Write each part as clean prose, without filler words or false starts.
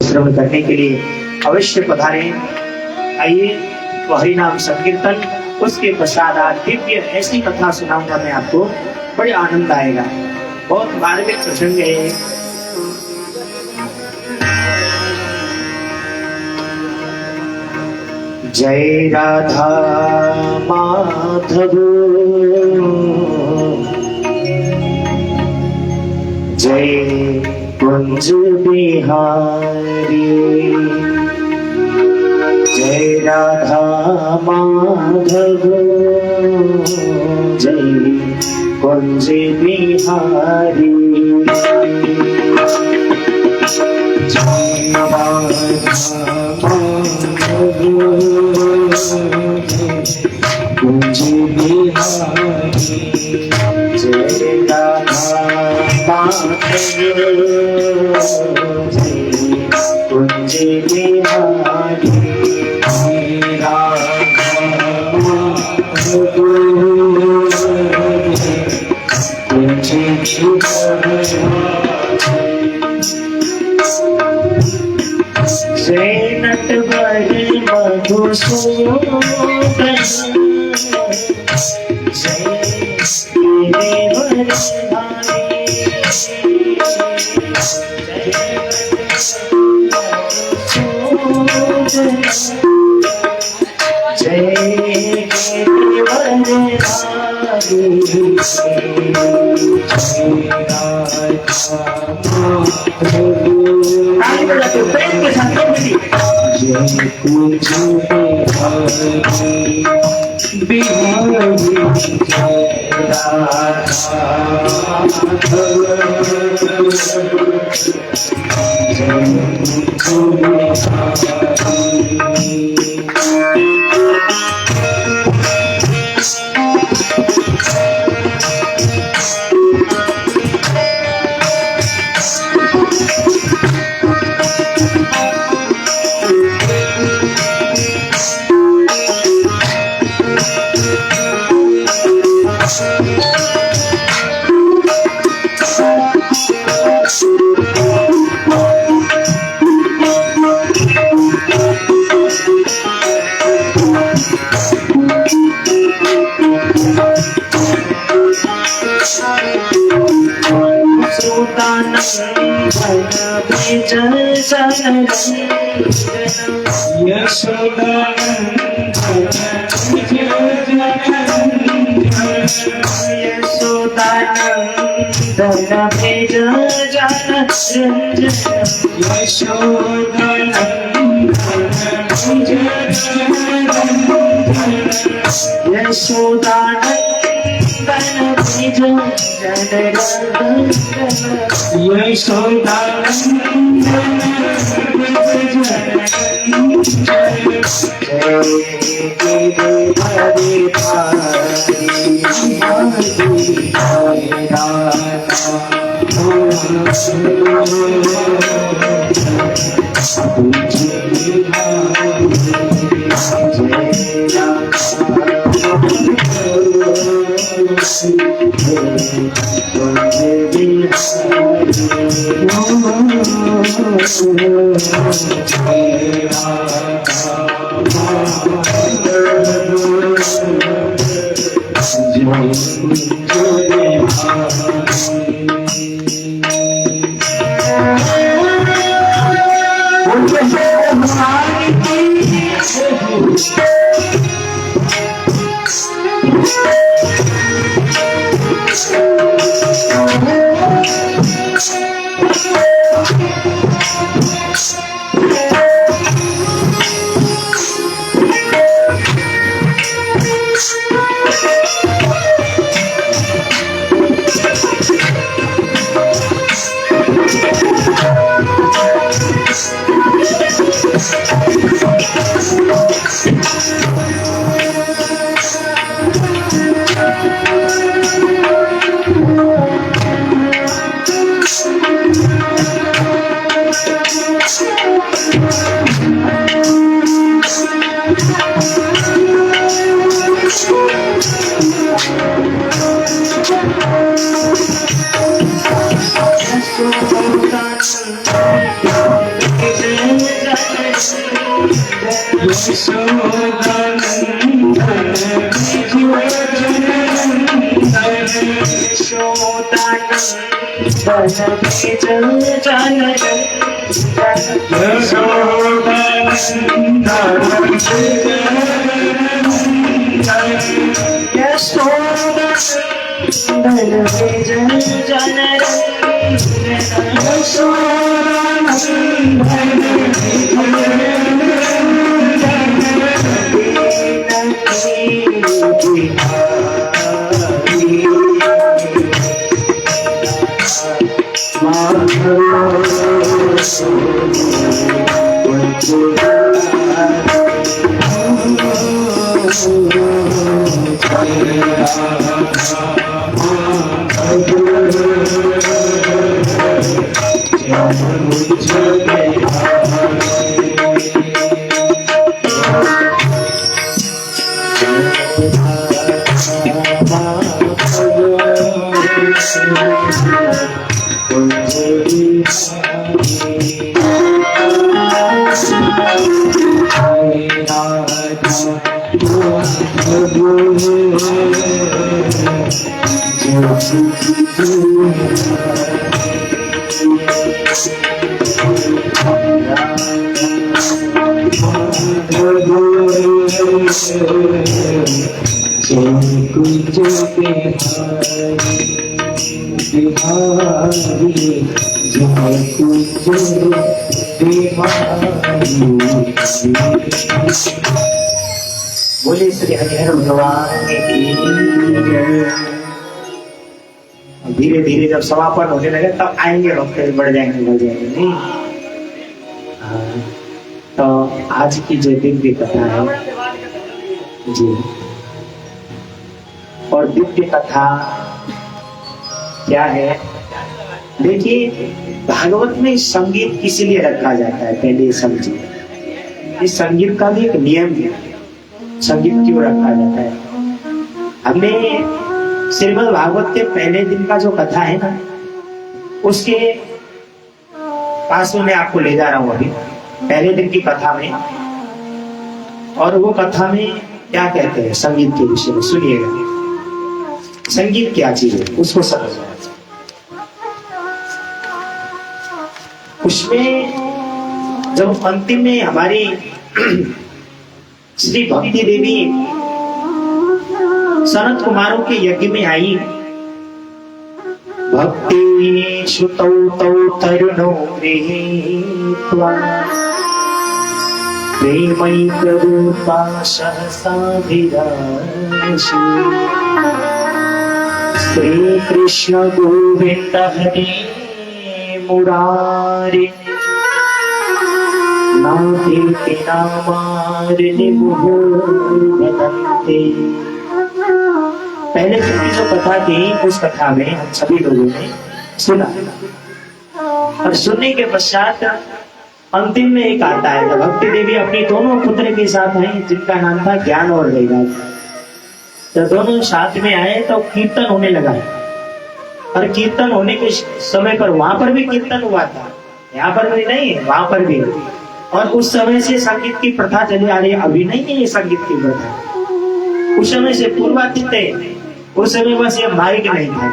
श्रवण करने के लिए अवश्य पधारें। आइए तो हरिनाम संकीर्तन, उसके पश्चात दिव्य ऐसी कथा सुनाऊंगा मैं आपको, बड़े आनंद आएगा। बहुत धार्मिक प्रसंग है। जय राधा माधव, जय कुंज बिहारी, जय राधा माधव, जय कुंज बिहारी, जय राधा कुंज बिहारी, जय राधा माधव, कुंज बिहारी, जय नटवर मधुसूदन, जय देवर बोले श्री हरिहर भगवान की जय। धीरे धीरे जब समापन होने लगे तब आएंगे भक्त, बढ़ जाएंगे नहीं। तो आज की जो दिव्य कथा है जी, और दिव्य कथा क्या है? देखिए, भागवत में संगीत किस लिए रखा जाता है, पहले समझिए। इस संगीत का भी एक नियम है, संगीत क्यों रखा जाता है। हमने श्रीमद् भागवत के पहले दिन का जो कथा है ना, उसके पास में मैं आपको ले जा रहा हूं अभी, पहले दिन की कथा में। और वो कथा में क्या कहते हैं संगीत के विषय में, सुनिएगा। संगीत क्या चीज है उसको समझना। उसमें जब अंतिम में हमारी श्री भक्ति देवी सनत कुमारों के यज्ञ में आई, भक्ति श्रुतौ तौ तरुणो गृहीत्वा प्रेमैकरूपा सहसाभिलाषी श्री कृष्ण गोविंद हरे मुरारे नाथेति नामार्नि मुहुर्भजन्ते। पहले दिन की जो कथा थी, उस कथा में हम सभी लोगों ने सुना, और सुनने के पश्चात अंतिम में एक आता है, भक्ति देवी अपनी दोनों पुत्र के साथ आई, जिनका नाम था ज्ञान और वैराग्य। तो दोनों साथ में आए तो कीर्तन होने लगा, और कीर्तन होने के समय पर वहां पर भी कीर्तन हुआ था, यहाँ पर भी नहीं, वहां पर भी। और उस समय से संगीत की प्रथा चली आ रही है, अभी नहीं है ये संगीत की प्रथा, उस समय से पूर्वातीत है। उस समय बस ये माइक नहीं था,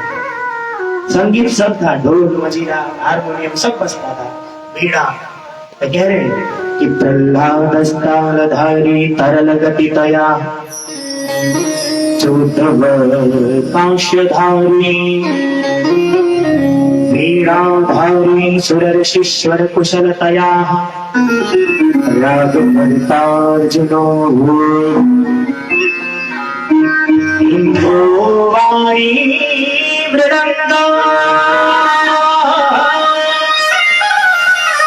संगीत सब था, ढोल मजीरा हारमोनियम सब बजता था, बीड़ा। तो कह रहे कि प्रहलाद स्थानधारी तरल गति तया चौदव कांस्यधारी वीणाधारी सुरर्षीश्वर कुशलतया रागमर्तार्जुनो इंद्रो वाणी मृदंगा।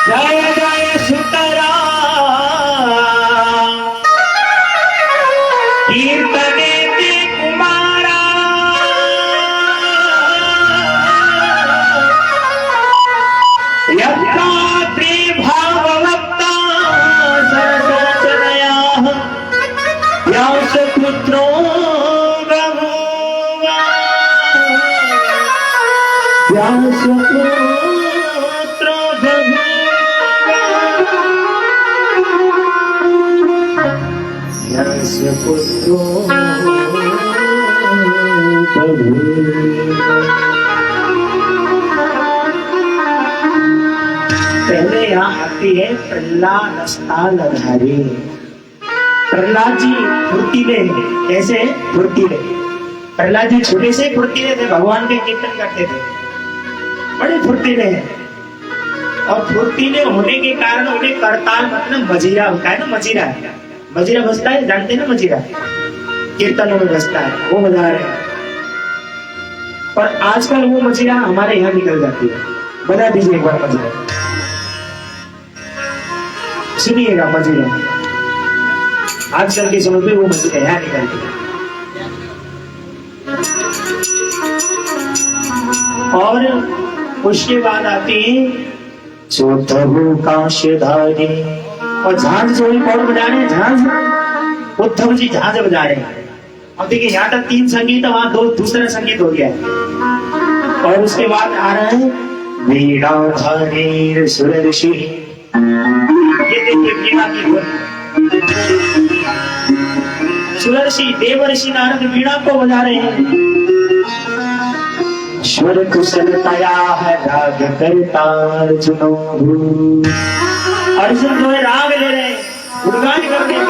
जय जय सुतरा कीर्तने कुमारा यत्कात्रे भाववक्ता सरसचनया व्यासपुत्रो बभूव। व्यासपुत्रो पुत्रो पहले यहाँ आती है प्रहलाद स्थान आधारी। प्रहलाद जी फुर्तीले, कैसे फुर्तीले? प्रहलाद जी छोटे से फुर्तीले थे, भगवान के कीर्तन करते थे, बड़े फुर्तीले हैं। और फुर्तीले होने के कारण उन्हें करताल मतलब मजीरा होता है ना, मजीरा मजीरा बजता है, जानते हैं ना मजीरा, कीर्तनों में बजता है, वो बजा रहे हैं। पर आजकल वो मजीरा हमारे यहाँ निकल जाती है। बजा दीजिए एक बार मजीरा, सुनिएगा मजीरा। आजकल के समय में वो मजीरा यहाँ निकलती है। और उसके बाद आती है चौथो कांशधारी, और झांझ जो कौन बजा रहे हैं? झांझ उद्धव जी झांझ बजा रहे हैं। अब देखिए यहाँ तक 3 संगीत, वहां 2 दूसरा संगीत हो गया है। और उसके बाद आ रहा है वीणाधारी सुर ऋषि। ये देखिए वीणा की धुन, सुर ऋषि देवर्षि नारद वीणा को बजा रहे हैं। स्वर कुशलतया है राग करता अर्जुनो, अर्जुन जो है राग ले रहे, गुणगान कर रहे हैं।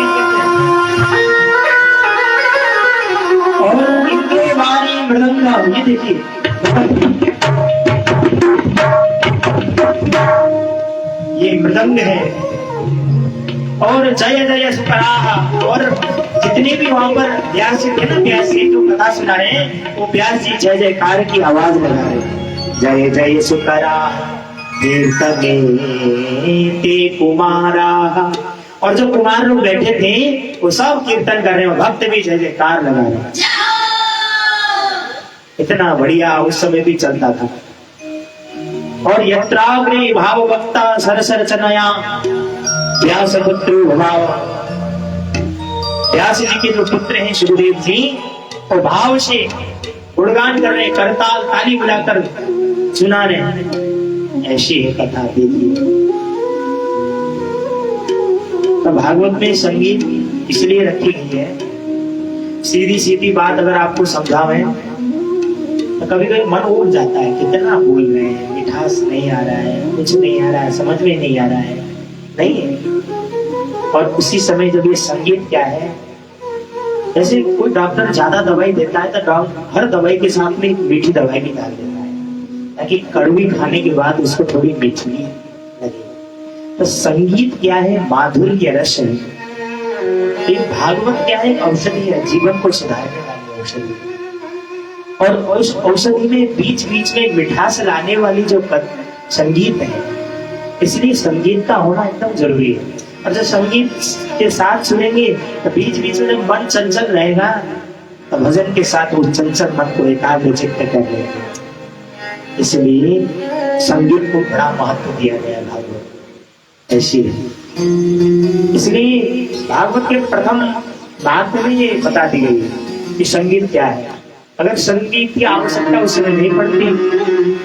और इनके बारी मृदंग, ये देखिए ये मृदंग है। और जय जय सुकराहा, और जितने भी वहां पर व्यास जी थे ना, व्यास जी जो कथा सुना रहे हैं, वो व्यास जी जय जयकार की आवाज लगा रहे हैं। जय जय सुकराहा ते कुमारा। और जो कुमार लोग बैठे थे वो सब कीर्तन कर रहे हैं, भक्त भी जय जयकार लगा रहे हैं। इतना बढ़िया उस समय भी चलता था। और यत्राग्रे भाव वक्ता सरस रचनया व्यास पुत्र भाव, व्यास जी के जो पुत्र हैं सुखदेव जी, वो भाव से गुणगान कर रहे, करताल ताली बुलाकर सुना रहे। ऐसी है कथा, देखिए। तो भागवत में संगीत इसलिए रखी गई है, सीधी सीधी बात अगर आपको समझावे तो कभी कभी मन उड़ जाता है, कितना बोल रहे हैं, मिठास नहीं आ रहा है, कुछ नहीं आ रहा है, समझ में नहीं आ रहा है, नहीं है। और उसी समय जब ये संगीत क्या है, जैसे कोई डॉक्टर ज्यादा दवाई देता है तो हर दवाई के साथ में मीठी दवाई भी डाल देता है, ताकि कड़वी खाने के बाद उसको थोड़ी मीठी लगे। तो संगीत क्या है? माधुर्य रस है। एक भागवत क्या है? औषधि है, जीवन को सुधारने वाली औषधि। और उस औषधि में बीच बीच में मिठास लाने वाली जो संगीत है, इसलिए संगीत का होना एकदम जरूरी है। और जब संगीत के साथ सुनेंगे तो बीच बीच में जब मन चंचल रहेगा तो भजन के साथ उस चंचल मन को एकाग्र चित्त कर लेगा। इसलिए संगीत को बड़ा महत्व दिया गया भागवत, ऐसी है। इसलिए भागवत के प्रथम भाग में ये बता दी गई है कि संगीत क्या है। अगर संगीत की आवश्यकता उस समय नहीं पड़ती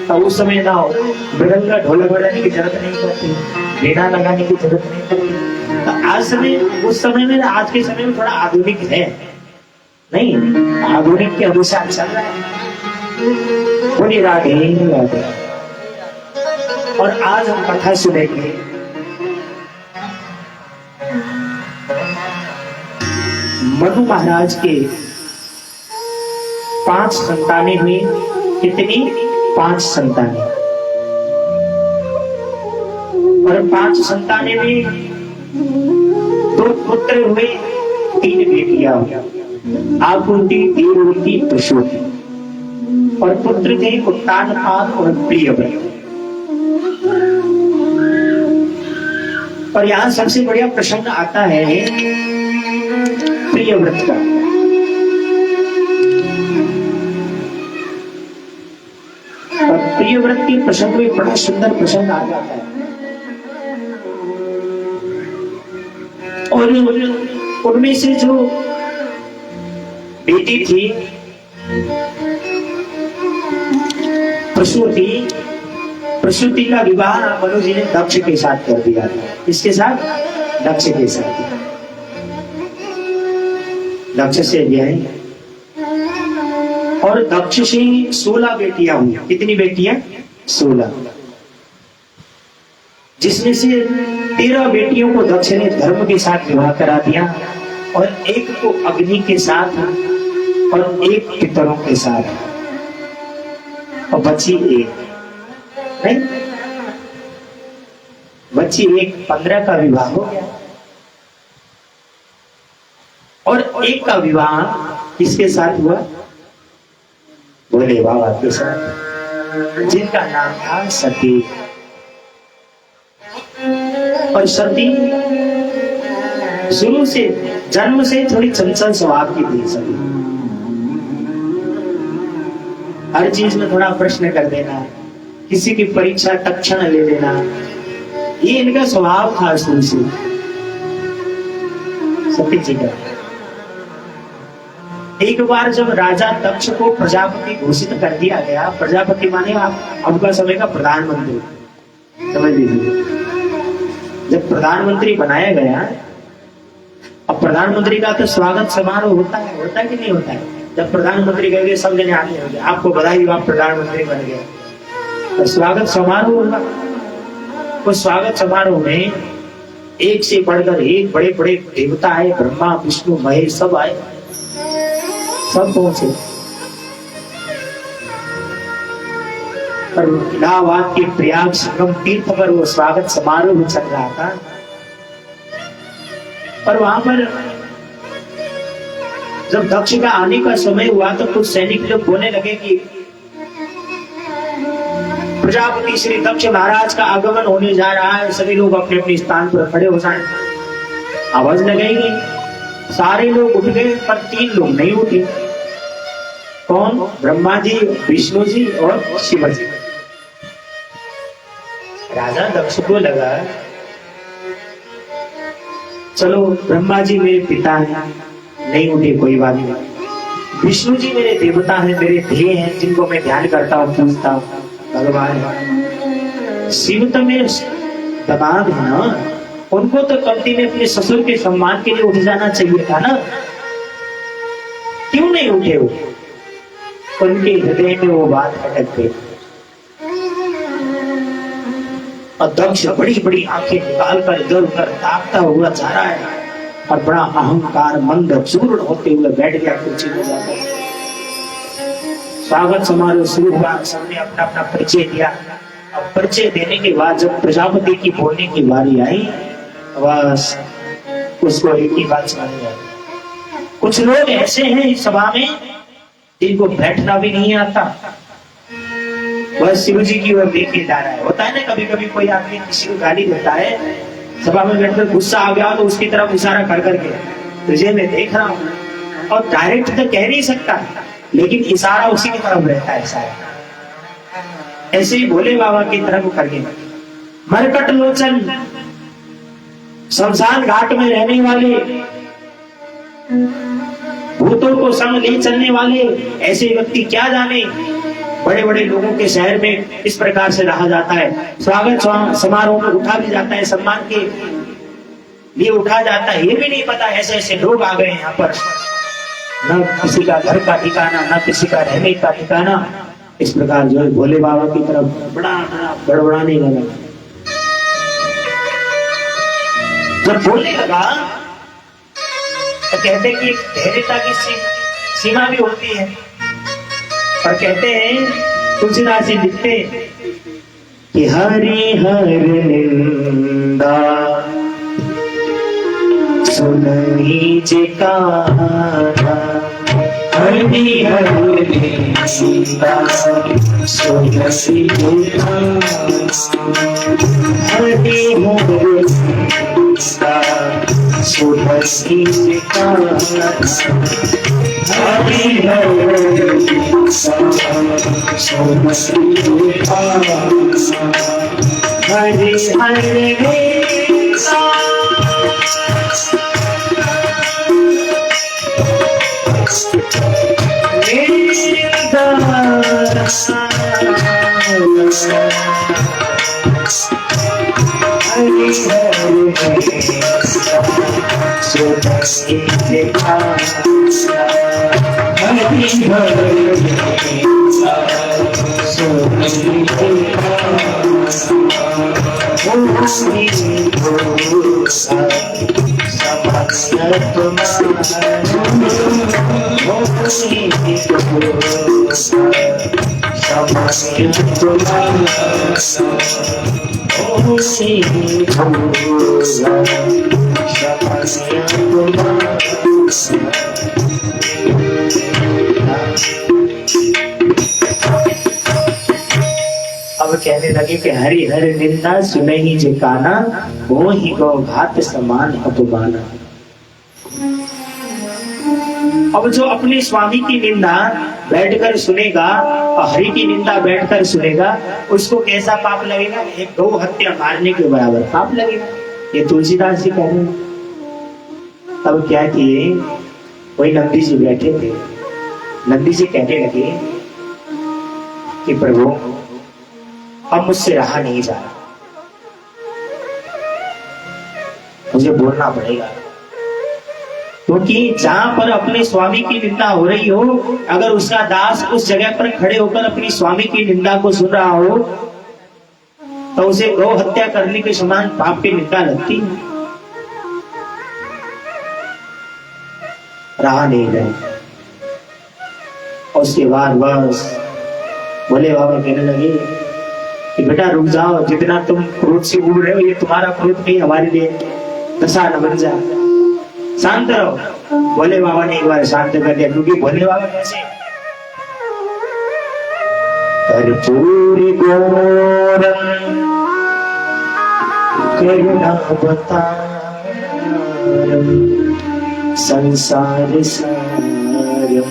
तो उस समय ना हो मृदंग ढोलक बजाने की जरूरत नहीं पड़ती, वीणा लगाने की जरूरत नहीं पड़ती। तो आज समय, उस समय में, आज के समय में थोड़ा आधुनिक है, नहीं आधुनिक के अनुसार चल रहा है। बोलिए राधे राधे। और आज हम कथा सुनेंगे मनु महाराज के 5 संतानें हुई। कितनी? 5 संतानें। और 5 संतानें में 2 पुत्र हुए, 3 बेटियां, आकुंती, देववती, प्रसूति। और पुत्र थे उत्तानपाद और प्रियव्रत। और यहाँ सबसे बढ़िया प्रसंग आता है प्रियव्रत का। और प्रियव्रत के प्रसंग में बड़ा सुंदर प्रसंग आ जाता है। और उनमें से जो बेटी थी प्रसूति, प्रसूति का विवाह मनु जी ने दक्ष के साथ कर दिया था। इसके साथ? दक्ष के साथ। दक्ष से ब्याही, और दक्ष से 16 बेटियां हुई। कितनी बेटियां? 16। जिसमें से 13 बेटियों को दक्ष ने धर्म के साथ विवाह करा दिया, और एक को अग्नि के साथ और एक पितरों के साथ, और बची एक नहीं, बच्ची एक। 15 का विवाह हो गया, और एक का विवाह किसके साथ हुआ? भोले बाबा के साथ, जिनका नाम था सती। और सती शुरू से, जन्म से थोड़ी चंचल स्वभाव की थी सती। हर चीज में थोड़ा प्रश्न कर देना, किसी की परीक्षा तक्षण ले लेना, ये इनका स्वभाव था शुरू से सती जी का। एक बार जब राजा दक्ष को प्रजापति घोषित कर दिया गया, प्रजापति माने आप अब का समय का प्रधानमंत्री, समझ लीजिए। जब प्रधानमंत्री बनाया गया, अब प्रधानमंत्री का तो स्वागत समारोह होता है कि नहीं होता है? जब प्रधानमंत्री कहेंगे सब जने आते होंगे, आपको बधाई, आप प्रधानमंत्री बन गए, तो स्वागत समारोह होगा। उस स्वागत समारोह में एक से बढ़कर एक बड़े बड़े देवता आए, ब्रह्मा विष्णु महेश सब आए, सब पहुंचे। और इलाहाबाद के प्रयाग संगम तीर्थ पर वो स्वागत समारोह चल रहा था, और वहां पर जब दक्ष का आने का समय हुआ तो कुछ सैनिक लोग बोलने लगे कि प्रजापति श्री दक्ष महाराज का आगमन होने जा रहा है, सभी लोग अपने अपने स्थान पर खड़े हो जाए। आवाज लगाएंगे, सारे लोग उठ गए, पर 3 लोग नहीं उठे। कौन? ब्रह्मा जी, विष्णु जी और शिव जी। राजा दक्ष को लगा, चलो ब्रह्मा जी मेरे पिता हैं, नहीं उठे कोई बात नहीं। विष्णु जी मेरे देवता हैं, मेरे ध्येय हैं, जिनको मैं ध्यान करता हूँ, पूजता हूँ, भगवान। शिव तो मेरे दमाद है ना, उनको तो कल्टी में अपने ससुर के सम्मान के लिए उठ जाना चाहिए था ना, क्यों नहीं उठे वो? उनके हृदय में वो बात अटक गई। और दक्ष बड़ी बड़ी आंखें निकाल कर इधर उधर ताकता हुआ जा रहा है, और बड़ा अहंकार मंद चूर्ण होते हुए बैठ गया कुर्सी में जाकर। स्वागत समारोह शुरू हुआ, सबने अपना अपना परिचय दिया। अब परिचय देने के बाद जब प्रजापति की बोलने की बारी आई, बस उसको एक ही बात समझ आई। कुछ लोग ऐसे हैं इस सभा में जिनको बैठना भी नहीं आता, बस शिव जी की ओर देखे जा रहा है। होता है ना, कभी कभी कोई आदमी किसी को गाली देता है, सभा में बैठकर गुस्सा आ गया तो उसकी तरफ इशारा कर करके तुझे मैं देख रहा हूँ, और डायरेक्ट तो कह नहीं सकता, लेकिन इशारा उसी की तरफ रहता है सारा। ऐसे ही भोले बाबा की तरफ करके, मरकट लोचन, शमशान घाट में रहने वाले, भूतों को संग ले चलने वाले ऐसे व्यक्ति क्या जाने बड़े बड़े लोगों के शहर में इस प्रकार से रहा जाता है। स्वागत समारोह में उठा भी जाता है, सम्मान के लिए उठा जाता है, ये भी नहीं पता ऐसे ऐसे लोग आ गए यहाँ पर, न किसी का घर का ठिकाना, न किसी का रहने का ठिकाना। इस प्रकार जो है भोले बाबा की तरफ बड़ा बड़बड़ाने लगा। जब बोलने लगा तो कहते कि धैर्यता की सीमा भी होती है, और कहते हैं तुलसीदास जी लिखते कि हरि हर निंदा सुननी जिकारा, हरि हर निंदा सुनसी जिकारा, हरि हर निंदा सुनसी जिकारा, हरि हर जो बसे देखा हरि हर अब कहने लगे कि हरि हर निंदा सुने ही जिकाना, वो ही गौ घात समान अपमाना। अब जो अपने स्वामी की निंदा बैठकर सुनेगा और हरि की निंदा बैठकर सुनेगा, उसको कैसा पाप लगेगा? एक गौ हत्या मारने के बराबर पाप लगेगा। ये तुलसीदास जी कह रहे हैं। तब क्या किए, वही नंदी जी बैठे थे। नंदी जी कहने लगे कि प्रभु अब मुझसे रहा नहीं जा रहा, मुझे बोलना पड़ेगा, क्योंकि जहां पर अपने स्वामी की निंदा हो रही हो, अगर उसका दास उस जगह पर खड़े होकर अपनी स्वामी की निंदा को सुन रहा हो तो उसे गौ हत्या करने के समान पाप की निंदा लगती है। रहा नहीं गए। और उसके बाद बस भोले बाबा कहने लगे कि बेटा रुक जाओ, जितना तुम क्रोध से उड़ रहे हो ये तुम्हारा क्रोध नहीं, हमारे लिए दशा न बन जा, शांत रहो। भोले बाबा ने एक बार शांत कर दिया, क्योंकि भोले बाबा कैसे कर्पूरी गौरम करुणा अवतारम संसार सारम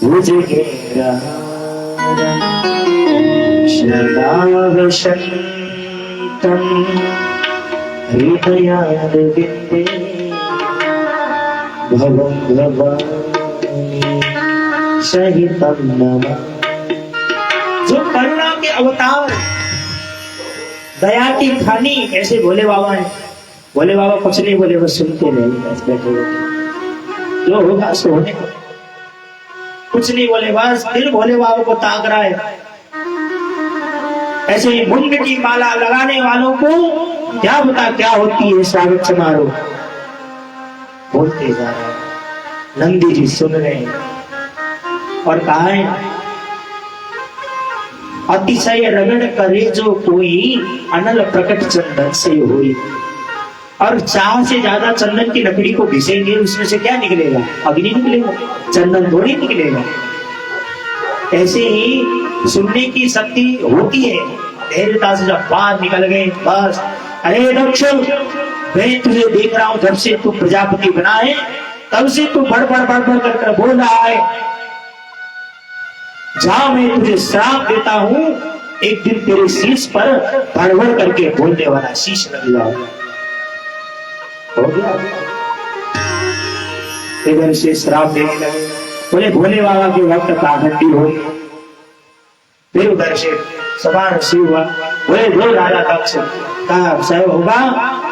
भुजगेन्द्रहारम शरणागतम हृदयारविंदे भवं भवानी सहितं नमः। जो करुणा के अवतार, दया की खानी, ऐसे भोले बाबा है। भोले बाबा कुछ नहीं बोले, बस सुनते रहे, बैठे बैठे जो होगा सो होने को, कुछ नहीं बोले, बस फिर भोले बाबा को ताक रहा है। ऐसे ही मुंड की माला लगाने वालों को क्या पता क्या होती है स्वागत समारोह। बोलते जा रहे हैं, नंदी जी सुन रहे हैं और कहा है अतिशय रगड़ करे जो कोई अनल प्रकट चंदन से हुई। और चाह से ज्यादा चंदन की लकड़ी को घिसेंगे, उसमें से क्या निकलेगा? अग्नि निकलेगा, चंदन थोड़ी निकलेगा। ऐसे ही सुनने की शक्ति होती है, धैर्यता से जब बात निकल गए बस, अरे दक्ष मैं तुझे देख रहा हूं, जब से तू प्रजापति बना है तब से तू बड़ कर बोल रहा है, जा मैं तुझे श्राप देता हूं, एक दिन तेरे शीश पर भड़ करके बोलने वाला शीश लग जाओ। हो गया, इधर से श्राप देने लगे। बोले भोले बाबा के वक्त कागंडी हो, फिर उधर से सवार से हुआ। बोले जो राजा दक्ष का सहयोग होगा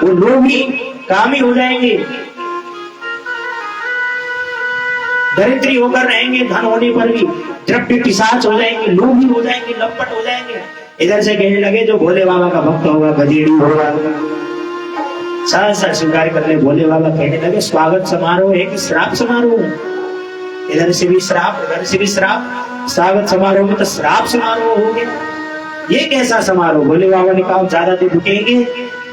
वो लोग ही कामी हो जाएंगे, दरिद्री होकर रहेंगे, धन होने पर भी द्रव्य पिशाच हो जाएंगे, लोभी हो जाएंगे, लपट हो जाएंगे। इधर से कहने लगे जो भोले बाबा का भक्त होगा, गजेड़ी होगा, सहसा स्वीकार कर ले। भोले बाबा कहने लगे स्वागत समारोह है कि श्राप समारोह? इधर से भी श्राप, उधर से भी श्राप, स्वागत समारोह में तो श्राप समारोह हो गया। ये कैसा समारोह? भोले बाबा ने कहा ज्यादा देर रुकेंगे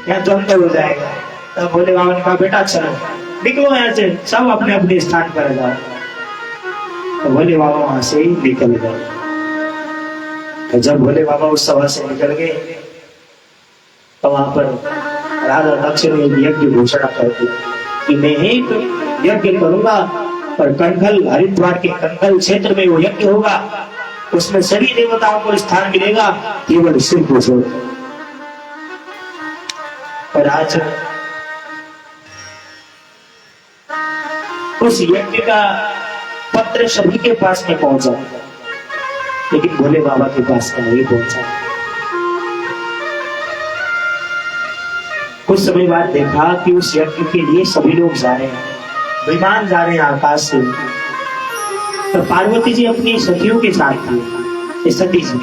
या द्वंद्व हो जाएगा। तब भोले बाबा ने कहा बेटा चलो निकलो यहाँ से, सब अपने अपने स्थान पर जाओ। तो भोले बाबा वहां से निकल गए। तो जब भोले बाबा उस सभा से निकल गए तो वहां पर राजा दक्ष ने यज्ञ घोषणा कर दी कि मैं एक यज्ञ करूंगा, पर कंखल हरिद्वार के कंखल क्षेत्र में वो यज्ञ होगा, उसमें सभी देवताओं को स्थान मिलेगा, केवल शिव को छोड़। पर आज उस यज्ञ का पत्र सभी के पास में पहुंचा, लेकिन भोले बाबा के पास में नहीं पहुंचा। कुछ समय बाद देखा कि उस यज्ञ के लिए सभी लोग जा रहे हैं, विमान जा रहे हैं आकाश से। तो पार्वती जी अपनी सखियों के साथ थी। सती जी,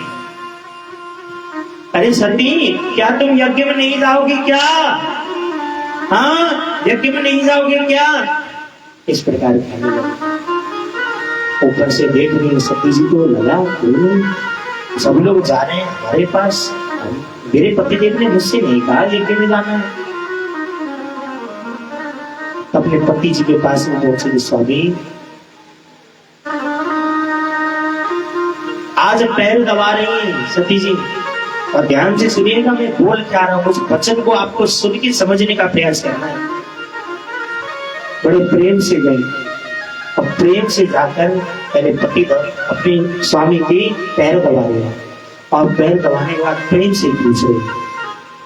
अरे सती, क्या तुम यज्ञ में नहीं जाओगे क्या? हाँ, यज्ञ में नहीं जाओगे क्या? इस प्रकार कहने लगे। ऊपर से देख रही सती जी को लगा सब लोग जा रहे हैं हमारे पास, मेरे पतिदेव ने मुझसे नहीं कहा यज्ञ में जाना है। अपने पति जी के पास में पहुंचे, स्वामी आज पैर दबा रही हैं सती जी, और ध्यान से सुनिएगा, मैं बोल क्या रहा हूं, उस वचन को आपको सुन के समझने का प्रयास करना है। बड़े प्रेम से गए और प्रेम से जाकर पहले पति अपने स्वामी के पैर दबा रहे, और पैर दबाने के बाद प्रेम से पूछ रहे,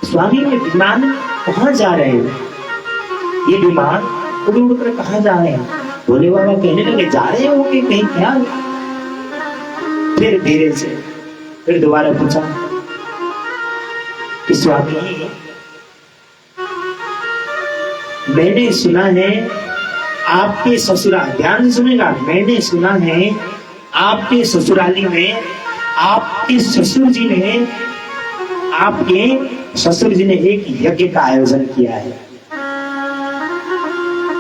स्वामी ये विमान कहाँ जा रहे हैं? ये विमान उड़ उड़ कर कहाँ जा रहे हैं? भोले बाबा कहने लगे, जा रहे होंगे कहीं क्या? फिर धीरे से फिर दोबारा पूछा कि स्वामी मैंने सुना है आपके ससुराल, ध्यान से सुनेगा, मैंने सुना है आपके ससुराली में आपके ससुर जी ने एक यज्ञ का आयोजन किया है।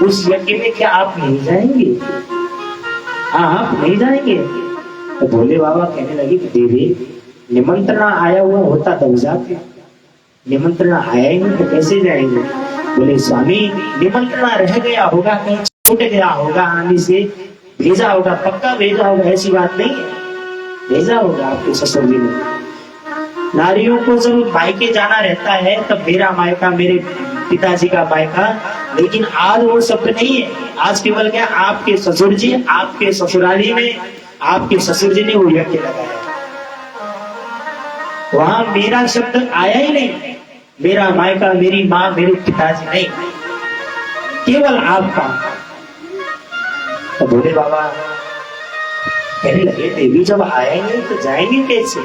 उस यज्ञ में क्या आप नहीं जाएंगे? आप नहीं जाएंगे? तो भोले बाबा कहने लगे कि देवी, निमंत्रण आया हुआ होता तब जाते, निमंत्रण आया ही नहीं तो कैसे जाएंगे? बोले स्वामी, निमंत्रण रह गया होगा, कहीं छूट गया होगा, आने से भेजा होगा, पक्का भेजा होगा, ऐसी बात नहीं है, भेजा होगा आपके ससुर जी ने। नारियों को जब मायके जाना रहता है तब मेरा मायका, मेरे पिताजी का मायका, लेकिन आज वो शब्द नहीं है। आज केवल क्या, आपके ससुर जी, आपके ससुराली में आपके ससुर जी ने वो यज्ञ लगाया, वहां मेरा शब्द आया ही नहीं, मेरा मायका, मेरी माँ, मेरे पिताजी नहीं, केवल आपका। तो भोले बाबा कहने लगे, देवी जब आए नहीं तो जाएंगे कैसे?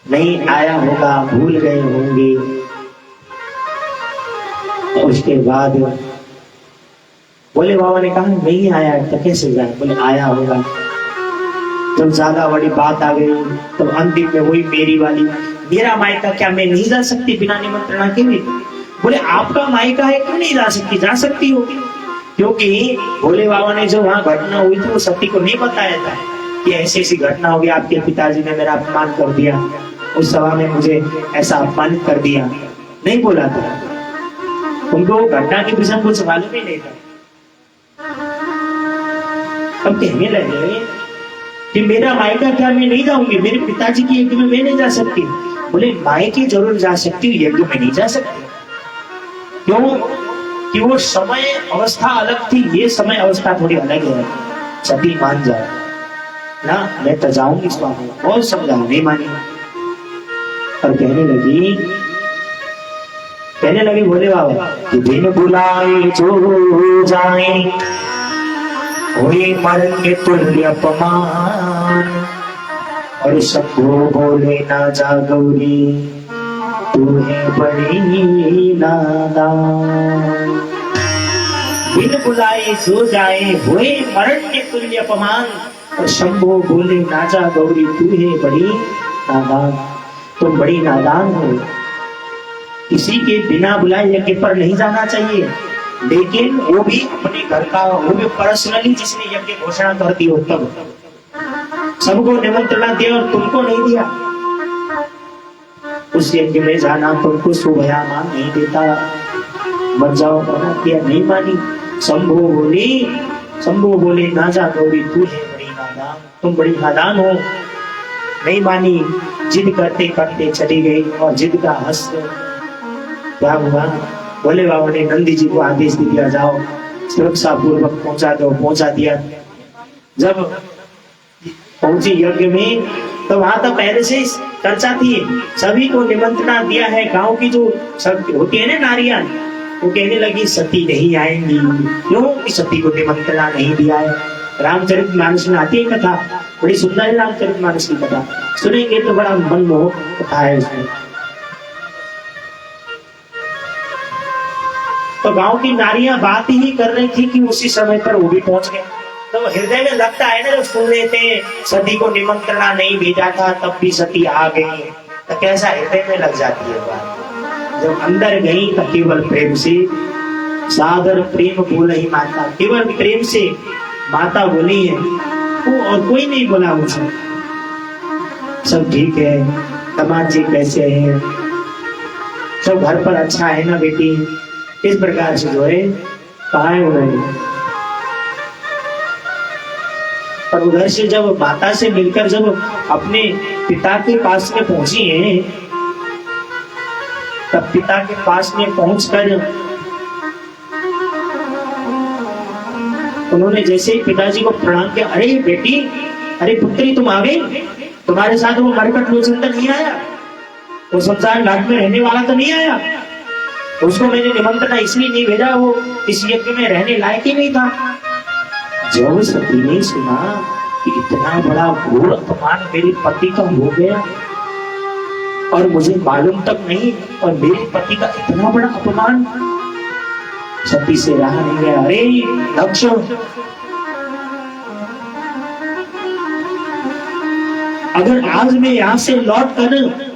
नहीं आया होगा, भूल गए होंगे। और उसके बाद भोले बाबा ने कहा, नहीं आया तो कैसे जाए? बोले आया होगा। जब ज्यादा बड़ी बात आ गई तब अंतिम में वही मेरी वाली, मेरा मायका क्या मैं नहीं जा सकती बिना निमंत्रणा के भी? बोले आपका मायका है, क्यों नहीं जा सकती? जा सकती हो, क्योंकि भोले बाबा ने जो वहां घटना हुई थी वो सती को नहीं बताया था कि ऐसी ऐसी घटना हो गई, आपके पिताजी ने मेरा अपमान कर दिया, उस सभा में मुझे ऐसा अपमानित कर दिया, नहीं बोला था। उनको घटना के विषय कुछ मालूम ही नहीं था। अब कहने लगे कि मेरा मायका क्या मैं नहीं जाऊंगी, मेरे पिताजी की यज्ञ में मैं नहीं जा सकती। बोले मायके जरूर जा सकती हूँ, यज्ञ में नहीं जा सकती। क्यों? कि वो समय अवस्था अलग थी, ये समय अवस्था थोड़ी अलग है। सती मान जाओ ना, मैं तो जाऊंगी स्वामी, बहुत समझाऊं, नहीं मानी। और कहने लगे भोले बाबा कि बिन बुलाए जो जाए हुई मरण के तुल्य अपमान, और शंभो बोले ना जा गौरी तू है बड़ी नादान। बिन बुलाए जो जाए हुए मरण के तुल्य अपमान, और शंभो बोले ना जा गौरी तू है बड़ी नादान। तुम बड़ी नादान हो, किसी के बिना बुलाए यज्ञ पर नहीं जाना चाहिए, लेकिन वो भी अपने घर का, वो भी पर्सनली जिसने यज्ञ घोषणा कर दी हो तब। सबको निमंत्रण दिया और तुमको नहीं दिया। उस यज्ञ में जाना तुमको शुभयामान नहीं देता, मत जाओ, मना किया, नहीं मानी। शंभो बोले ना जा गौरी तू है बड़ी नादान, तुम बड़ी नादान हो, नहीं मानी। जिद करते करते चली गई, और जिद का हस्त क्या हुआ? भोले बाबा ने नंदी जी को आदेश दिया, जाओ सुरक्षा पूर्वक पहुंचा दो, पहुंचा दिया। जब पहुंची यज्ञ में तो वहां तो पहले से चर्चा थी, सभी को निमंत्रण दिया है। गांव की जो सब होती है ना नारियां, वो कहने लगी सती नहीं आएंगी। क्यों? कि सती को निमंत्रण नहीं दिया है। रामचरितमानस में आती है कथा, बड़ी सुंदर है रामचरितमानस की कथा, सुनेंगे तो बड़ा मनमोहक कथा है इसमें। तो गांव की नारियां बात ही कर रही थी कि उसी समय पर वो भी पहुंच गए। तो हृदय में लगता है ना, जब सुन रहे थे सती को निमंत्रणा नहीं भेजा था तब भी सती आ गई, तो कैसा हृदय में लग जाती है बात। जब अंदर गई तो केवल प्रेम से, सादर प्रेम बोल ही माता, केवल प्रेम से माता बोली है, वो और कोई नहीं बोला मुझे। सब ठीक है, दामाद जी कैसे हैं, सब घर पर अच्छा है ना बेटी, इस प्रकार से जो है कहा है उन्होंने। और उधर से जब माता से मिलकर जब अपने पिता के पास में पहुंची हैं, तब पिता के पास में पहुंचकर उन्होंने जैसे ही पिताजी को प्रणाम किया, अरे बेटी, अरे पुत्री तुम आ गई, तुम्हारे साथ वो मरकट लोचन तो नहीं आया, वो संसार घाट में रहने वाला तो नहीं आया, उसको मैंने निमंत्रण इसलिए नहीं भेजा, वो इस यज्ञ में रहने लायक ही नहीं था। जब सती ने सुना कि इतना बड़ा घोर अपमान मेरे पति का हो गया और मुझे मालूम तक नहीं, और मेरे पति का इतना बड़ा अपमान, सती से रहा नहीं गया। अरे दक्ष, अगर आज मैं यहाँ से लौट कर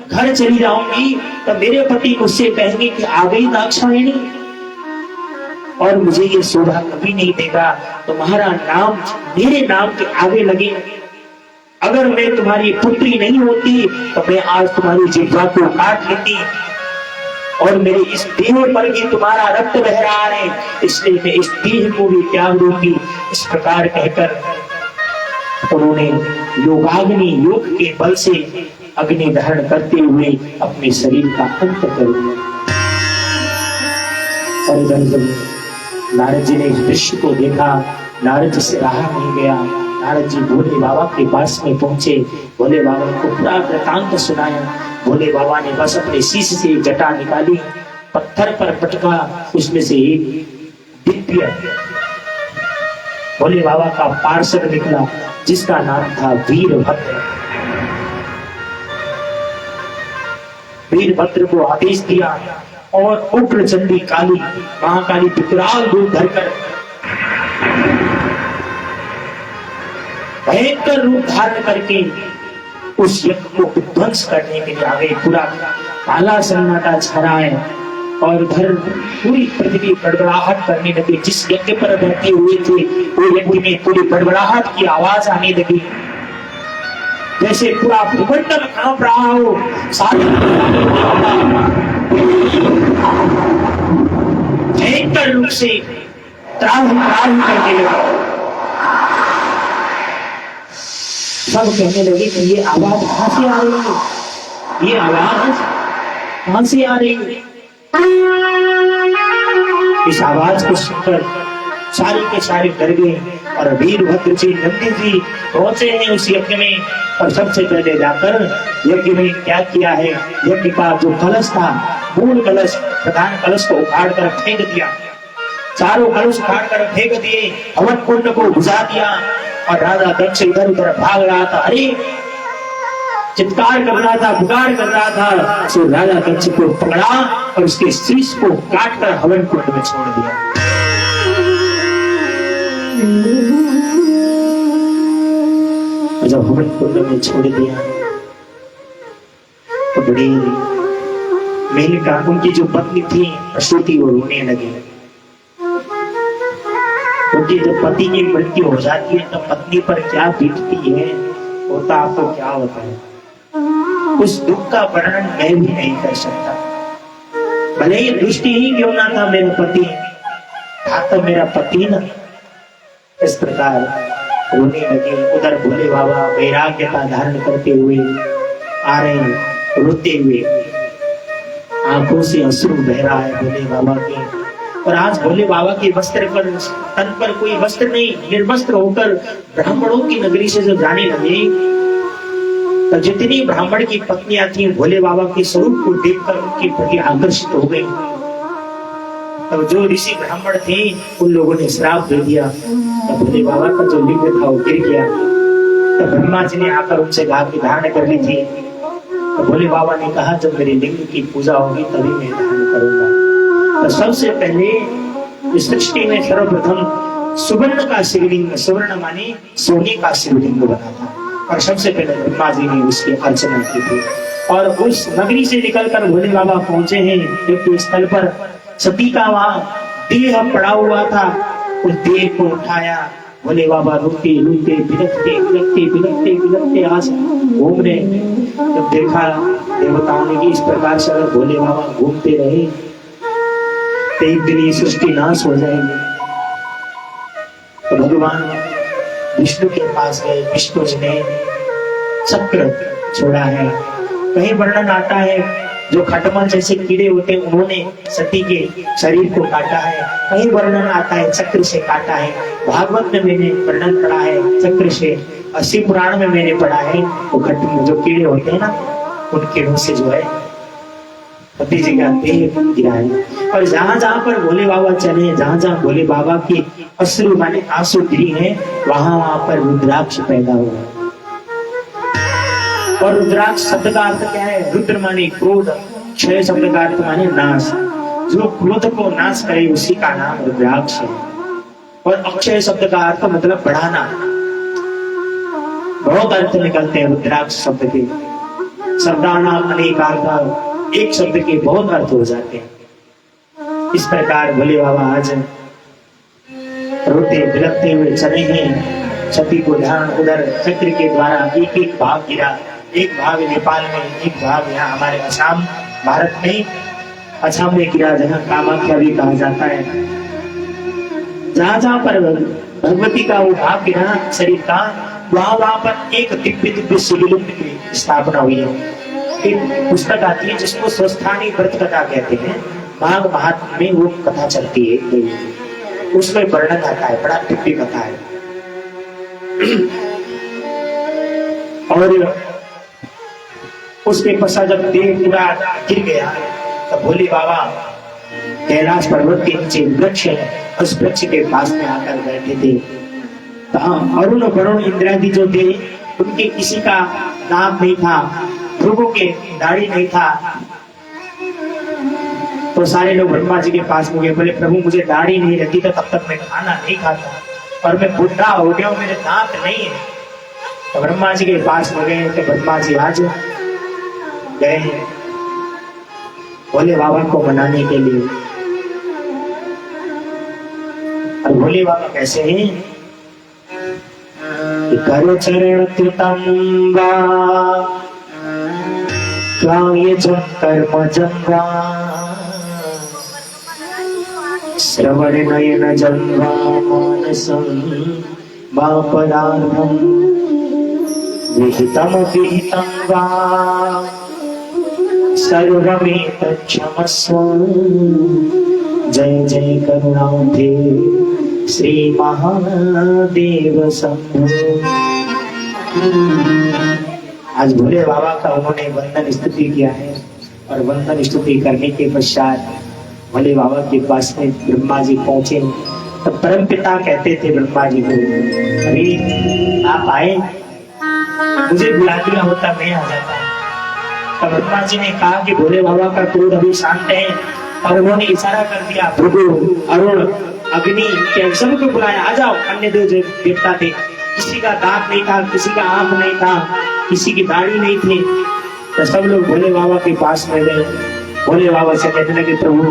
घर चली जाऊंगी तो मेरे पति मुझसे कहेंगे कि आ गई दाक्षायणी, और मुझे ये शोभा कभी नहीं देगा, तुम्हारा नाम मेरे नाम के आगे लगे। अगर मैं तुम्हारी पुत्री नहीं होती तो मैं आज तुम्हारी जिह्वा को काट लेती, और मेरे इस देह पर भी तुम्हारा रक्त बह रहा है, इसलिए मैं इस देह को भी त्याग दूंगी। इस प्रकार कहकर उन्होंने योगाग्नि, योग के बल से अग्नि धारण करते हुए अपने शरीर का अंत कर दिया। और इधर जब नारद जी ने इस दृश्य को देखा, नारद जी से रहा नहीं गया। नारद जी भोले बाबा के पास में पहुंचे, भोले बाबा को पूरा वृतांत सुनाया। भोले बाबा ने बस अपने शीश से जटा निकाली, पत्थर पर पटका, उसमें से एक दिव्य भोले बाबा का पार्षद निकला, जिसका नाम था वीरभद्र। वीरभद्र को आदेश दिया और उग्र चंडी काली, महाकाली विकराल रूप धरकर, भयंकर रूप धारण करके उस यज्ञ को विध्वंस करने के लिए आ गए। पूरा काला सन्नाटा छा है और उधर पूरी पृथ्वी बड़बड़ाहट करने लगी। जिस यज्ञ पर बैठे हुए थे वो यज्ञ में पूरी बड़बड़ाहट की आवाज आने लगी, जैसे पूरा भूमंडल कांप रहा हो। भयंकर रूप से त्राहि करने लगा। सब कहने लगे कि ये आवाज कहां से आ रही है, ये आवाज कहां से आ रही है। इस आवाज को सुनकर सारे के सारे डर गए और वीरभद्र जी, नंदी जी पहुंचे हैं उस यज्ञ में। और सबसे पहले जाकर यज्ञ में क्या किया है, यज्ञ का जो कलश था, मूल कलश, प्रधान कलश को उखाड़ कर फेंक दिया। चारों कलश उखाड़ कर फेंक दिए, हवन कुंड को बुझा दिया। और राजा दक्ष इधर उधर भाग रहा था, अरे चित्कार कर रहा था, पुकार कर रहा था। सो राजा दक्ष को पकड़ा और उसके शीश को काट कर हवन कुंड में छोड़ दिया। जब हवन कुंड में छोड़ दिया तो बड़ी मेनका, उनकी जो पत्नी थी प्रसूति, वो रोने लगी। क्योंकि जब पति की मृत्यु हो जाती है तो पत्नी पर क्या बीतती है होता आपको क्या होता है, उस दुख का वर्णन मैं भी नहीं कर सकता। भले ही दृष्टि ही क्यों ना था मेरा पति, था तो मेरा पति ना। इस प्रकार रोने लगे। उधर भोले बाबा वैराग्यता धारण करते हुए आ रहे हैं, रोते हुए, आंखों से अश्रु बह रहा है भोले बाबा के। और आज भोले बाबा के वस्त्र पर, तन पर कोई वस्त्र नहीं, निर्वस्त्र होकर ब्राह्मणों की नगरी से जब जाने लगे तो जितनी ब्राह्मण की पत्नियां थी भोले बाबा के स्वरूप को देखकर उनके प्रति आकर्षित हो गई। तब जो ऋषि ब्राह्मण थे उन लोगों ने श्राप दे दिया। तो भोले बाबा का जो लिंग था वो गिर गया। तो ब्रह्मा जी ने आकर उनसे कहा कि धारण करनी थी। तो भोले बाबा ने कहा जब मेरे लिंग की पूजा होगी तभी मैं धारण करूंगा। तो सबसे पहले इस सृष्टि में सर्वप्रथम सुवर्ण का शिवलिंग, सुवर्ण माने सोने का शिवलिंग बना था और सबसे पहले ब्रह्मा जी ने उसकी अर्चना की थी। और उस नगरी से निकलकर भोले बाबा पहुंचे हैं एक स्थल पर, सती का वहां देह पड़ा हुआ था। उस देह को उठाया, भोले बाबा रोते रोते बिलखते बिलखते बिलखते बिलखते आज घूम रहे हैं। जब देखा देवताओं ने कि इस प्रकार से अगर भोले बाबा घूमते रहे तो एक दिन ये सृष्टि नाश हो जाएगी। तो भगवान विष्णु के पास गए, विष्णु जी ने चक्र छोड़ा है। कहीं वर्णन आता है जो खटमल जैसे कीड़े होते हैं उन्होंने सती के शरीर को काटा है, कहीं वर्णन आता है चक्र से काटा है। भागवत में मैंने वर्णन पढ़ा है चक्र से, शिव पुराण में मैंने पढ़ा है वो खटमल जो कीड़े होते हैं ना उन कीड़ों से जो है सती जी का देह गिरा है। और जहां जहां पर भोले बाबा चले, जहां जहां भोले बाबा की अश्रु माने आंसू गिरी है, वहां वहां पर रुद्राक्ष पैदा हुआ। और रुद्राक्ष शब्द का अर्थ क्या है? रुद्र माने क्रोध, क्षय शब्द का अर्थ माने नाश। जो क्रोध को नाश करे उसी का नाम रुद्राक्ष है। और अक्षय शब्द का अर्थ मतलब बढ़ाना। बहुत अर्थ निकलते हैं रुद्राक्ष शब्द के, शब्दानाम अनेक अर्थ, एक शब्द के बहुत अर्थ हो जाते हैं। इस प्रकार भोले बाबा आज रोते बिलखते हुए चले हैं। सती को ध्यान उधर चक्र के द्वारा एक एक भाग गिरा, एक भाग नेपाल में, एक भाग यहाँ हमारे असम भारत में, असम में गिरा जहाँ कामाख्या भी कहा जाता है। जहां जहां पर भगवती का वो भाग गिरा शरीर का, वहां वहां पर एक दिव्य दिव्य शिवलिंग की स्थापना हुई है। एक पुस्तक आती है जिसको स्वस्थानी व्रत कथा कहते हैं, माघ महात्म्य में वो कथा चलती है, उसमें वर्णन आता है, बड़ा दिव्य कथा है। और उसके पश्चात जब देह पूरा गिर गया तब भोले बाबा कैलाश पर्वत के नीचे वृक्ष है, उस वृक्ष के पास में आकर बैठे थे। अरुण वरुण इंद्रादि जो थे उनके किसी का नाम नहीं था, भृगु के दाढ़ी नहीं था। तो सारे लोग ब्रह्मा जी के पास में गए, बोले प्रभु मुझे दाढ़ी नहीं रहती तो तब तक मैं खाना नहीं खाता और मैं बुढ़ा हो गया, मेरे दांत नहीं है। तो ब्रह्मा जी के पास में गए तो ब्रह्मा जी आज गए हैं भोले बाबा को मनाने के लिए। और भोले बाबा कैसे हैं? कर चरण कृतम वा काय कर्म जंगा श्रवण नयन जंगा मानसम पदार्थम विहितम विहितम वा सर्वमेतच्छमस्व। जय जय करुणाब्धे श्री महादेव शंभो। आज भोले बाबा का उन्होंने वंदन स्तुति किया है और वंदन स्तुति करने के पश्चात भोले बाबा के पास में ब्रह्मा जी पहुंचे। तो परम पिता कहते थे ब्रह्मा जी को, अरे आप आए, मुझे बुला दिया होता मैं आ जाता। तो ब्रह्मा जी ने कहा कि भोले बाबा का क्रोध अभी शांत है, और उन्होंने इशारा कर दिया भृगु, अरुण, अग्नि के सबको बुलाया, आ जाओ। अन्य दो देवता थे, किसी का दांत नहीं था, किसी का आंख नहीं था, किसी की दाढ़ी नहीं थी। तो सब लोग भोले बाबा के पास में गए। भोले बाबा से कहने लगे प्रभु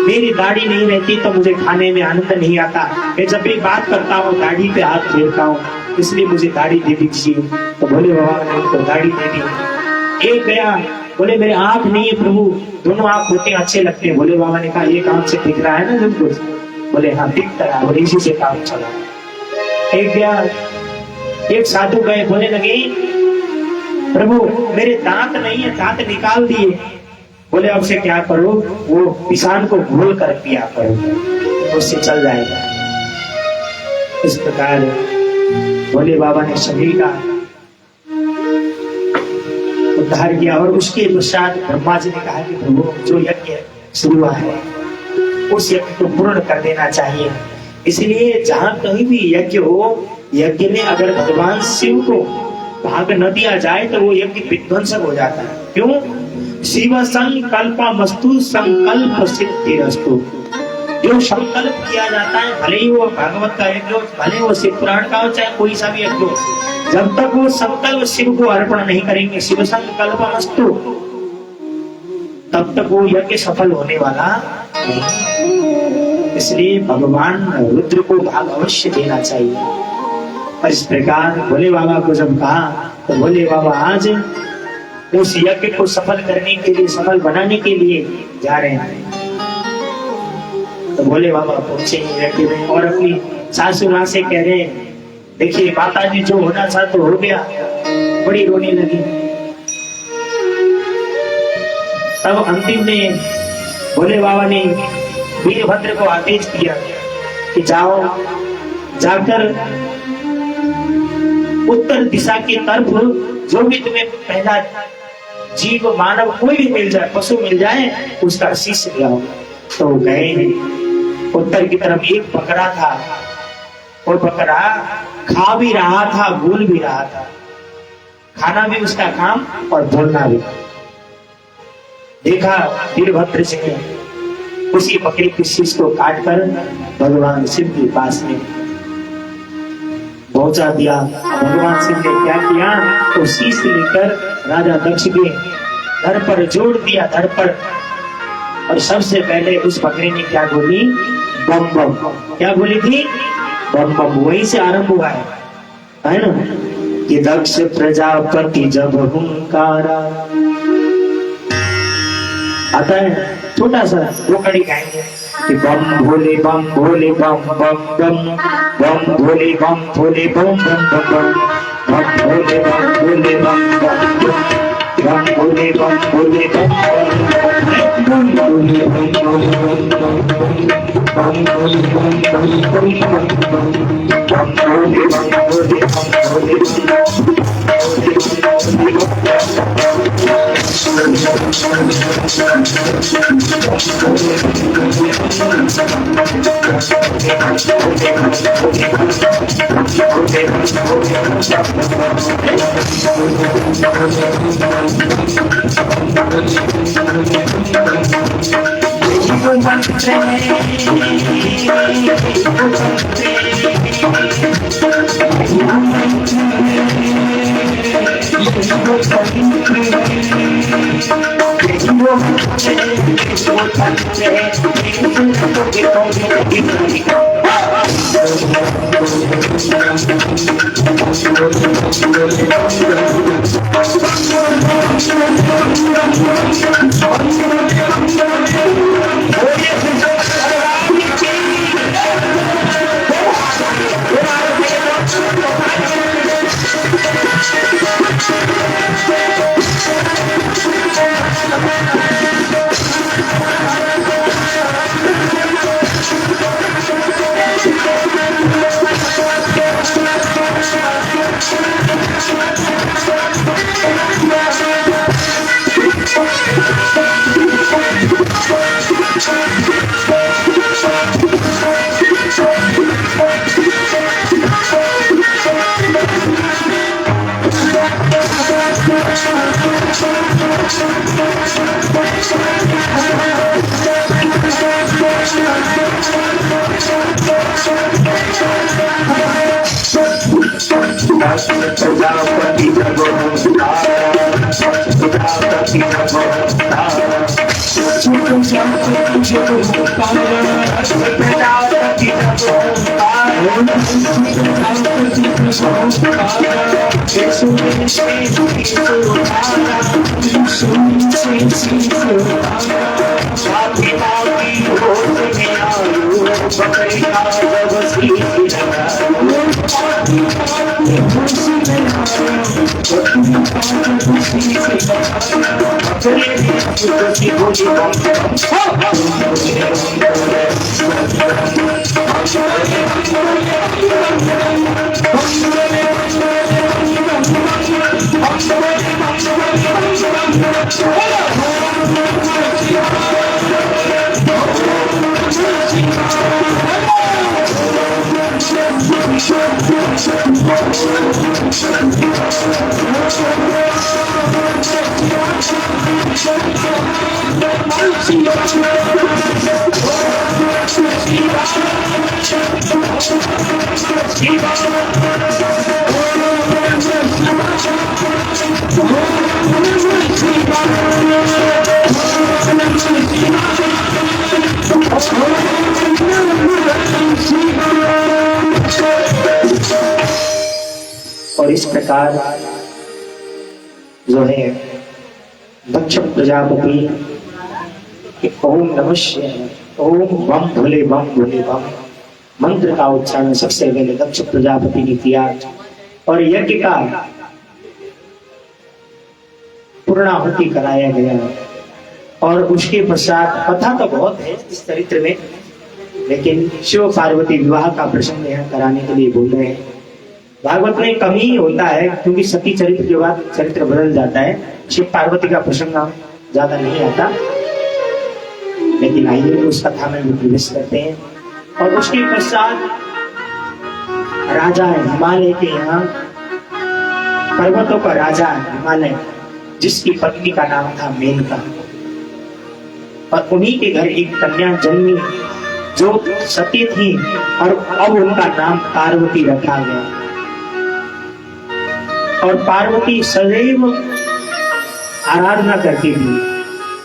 मेरी दाढ़ी नहीं रहती तो मुझे खाने में आनंद नहीं आता, मैं जब भी बात करता हूँ दाढ़ी पे हाथ फेरता हूँ, इसलिए मुझे दाढ़ी दे दीजिए। तो भोले बाबा ने उनको दाढ़ी दे दी। एक गया, बोले मेरे आंख नहीं है प्रभु, दोनों आंख होते अच्छे लगते हैं। भोले बाबा ने कहा एक आंख से दिख रहा है ना सब कुछ? बोले हाँ दिखता है, और इसी से काम चला। एक गया, एक साधु गए, बोले लगे प्रभु मेरे दांत नहीं है, दांत निकाल दिए। बोले अब से क्या करो, वो किसान को घोल कर पिया करो, उससे चल जाएगा। इस प्रकार भोले बाबा ने सभी का उद्धार किया। और उसके पश्चात ब्रह्मा जी ने कहा कि प्रभु जो यज्ञ शुरू हुआ है उस यज्ञ को पूर्ण कर देना चाहिए। इसलिए जहां कहीं भी यज्ञ हो, यज्ञ में अगर भगवान शिव को भाग न दिया जाए तो वो यज्ञ विध्वंसक हो जाता है। क्यों? शिव संकल्प मस्तु संकल्प सिद्धिरस्तु। जो संकल्प किया जाता है, भले ही वो भागवत का यज्ञ हो, भले वो शिव पुराण का हो, चाहे कोई सा भी यज्ञ हो, जब तक वो संकल्प शिव को अर्पण नहीं करेंगे, शिव संकल्पमस्तु, तब तक वो यज्ञ सफल होने वाला नहीं। इसलिए भगवान रुद्र को भाग अवश्य देना चाहिए। और इस प्रकार भोले बाबा को जब कहा, तो भोले बाबा आज उस यज्ञ को सफल करने के लिए, सफल बनाने के लिए जा रहे हैं। तो भोले बाबा पहुंचे यज्ञ में और अपनी सासू मां से कह रहे हैं, देखिए माता जी जो होना था तो हो गया। बड़ी रोने लगी। तब अंतिम में भोले बाबा ने वीरभद्र को आदेश दिया कि जाओ, जाकर उत्तर दिशा की तरफ जो भी तुम्हें पहला जीव, मानव कोई भी मिल जाए, पशु मिल जाए, उसका शीश ले आओ। तो गए उत्तर की तरफ। एक बकरा था, और बकरा खा भी रहा था, बोल भी रहा था। खाना भी उसका काम और बोलना भी। देखा वीरभद्र सिंह ने उसी बकरी की शीश को काटकर भगवान शिव के पास में पहुंचा दिया। भगवान शिव ने क्या किया, तो शीश लेकर राजा दक्ष के धड़ पर जोड़ दिया, धड़ पर। और सबसे पहले उस बकरी ने क्या बोली, बम बम। क्या बोली थी, बम बम। वहीं से आरंभ हुआ है ना, कि दक्ष प्रजापति जब हुंकारा। आता है छोटा सा वो कड़ी गाएंगे कि बम भोले बम भोले बम बम बम, बम भोले बम भोले बम बम बम बम, बम भोले बम भोले बम बम बम, भोले बम भोले बम बम भोले बम भोले बम बम भोले बम भोले बम बम भोले बम भोले Thank you. और इस प्रकार जो है दक्ष प्रजापति के ओम नमः शिवाय, ओम बम भोले बम मंत्र का उच्चारण सबसे पहले दक्ष प्रजापति ने किया और यज्ञ का पूर्णाहुति कराया गया। और उसके पश्चात कथा तो बहुत है इस चरित्र में, लेकिन शिव पार्वती विवाह का प्रसंग यहाँ कराने के लिए बोल रहे हैं। भागवत में कम ही होता है क्योंकि सती चरित्र के बाद चरित्र बदल जाता है, शिव पार्वती का प्रसंग ज्यादा नहीं आता। लेकिन आइए उस कथा में भी प्रवेश करते हैं। और उसके पश्चात राजा है हिमालय के, यहाँ पर्वतों का राजा है हिमालय, जिसकी पत्नी का नाम था मेनका। और उन्हीं के घर एक कन्या जन्मी जो सती थी और अब उनका नाम पार्वती रखा गया। और पार्वती सदैव आराधना करती थी।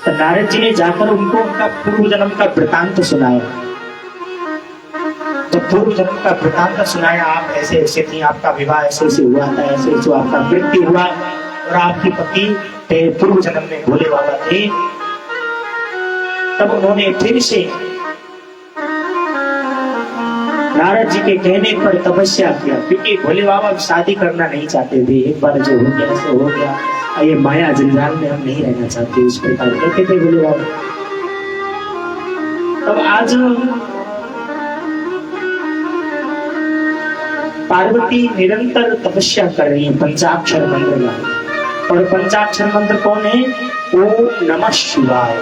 तो नारद जी ने जाकर उनको उनका पूर्व जन्म का वृतांत सुनाया। जब पूर्व जन्म का वृतांत सुनाया, आप ऐसे ऐसे थी, आपका विवाह ऐसे ऐसे हुआ था, ऐसे ऐसे आपका मृत्यु हुआ और आपकी पति पूर्व जन्म में भोले बाबा थे। तब उन्होंने फिर से नारद जी के कहने पर तपस्या किया, क्योंकि भोले बाबा शादी करना नहीं चाहते थे। एक बार जो हो गया सो हो गया, ये माया जंजाल में हम नहीं रहना चाहते, इस प्रकार कहते थे भोले बाबा। तब आज पार्वती निरंतर तपस्या कर रही है पंचाक्षर मंत्र में। और पंचाक्षर मंत्र कौन है? ओम नमः शिवाय।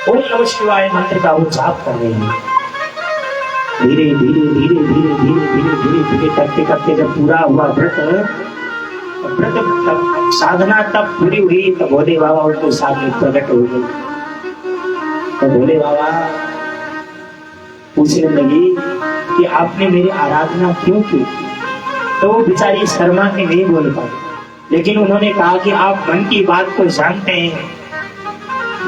ओम नमः शिवाय मंत्र का वो जाप कर रहे हैं। धीरे धीरे धीरे धीरे धीरे धीरे धीरे धीरे करते करते जब पूरा हुआ व्रत साधना तब पूरी हुई, तब भोले बाबा उनको सामने प्रकट हो गए। तो भोले बाबा पूछने लगी कि आपने मेरी आराधना क्यों की? तो वो बेचारी शर्मा के नहीं बोल पाई, लेकिन उन्होंने कहा कि आप मन की बात को जानते हैं,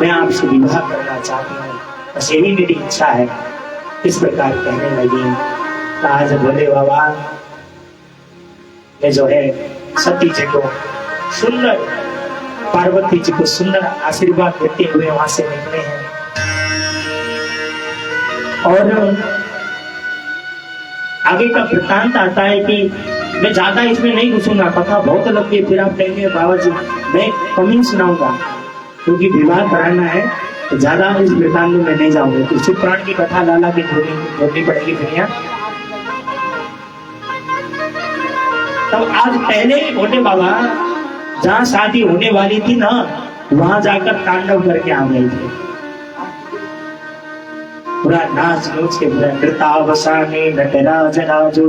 मैं आपसे विवाह करना चाहती हूँ, बस यही मेरी इच्छा है। इस प्रकार कहने लगी। तो आज भोले बाबा ने जो है सती जी को सुंदर, पार्वती जी को सुंदर आशीर्वाद देते हुए वहां से निकले हैं। और आगे का वृत्तांत आता है कि मैं ज्यादा इसमें नहीं घुसूंगा, कथा बहुत लंबी है, फिर आप कहेंगे बाबा जी मैं कम ही सुनाऊंगा, क्योंकि विवाह कराना है तो ज्यादा इस वृत्तांत में नहीं जाऊंगा। तो शिव पुराण की कथा लाला की जोड़नी पड़ेगी फिर यहाँ। तब आज पहले भोले बाबा जहाँ शादी होने वाली थी ना, वहां जाकर तांडव करके आ गए थे। पूरा नाच नोच के पूरा नृतावसाने नटराज राजो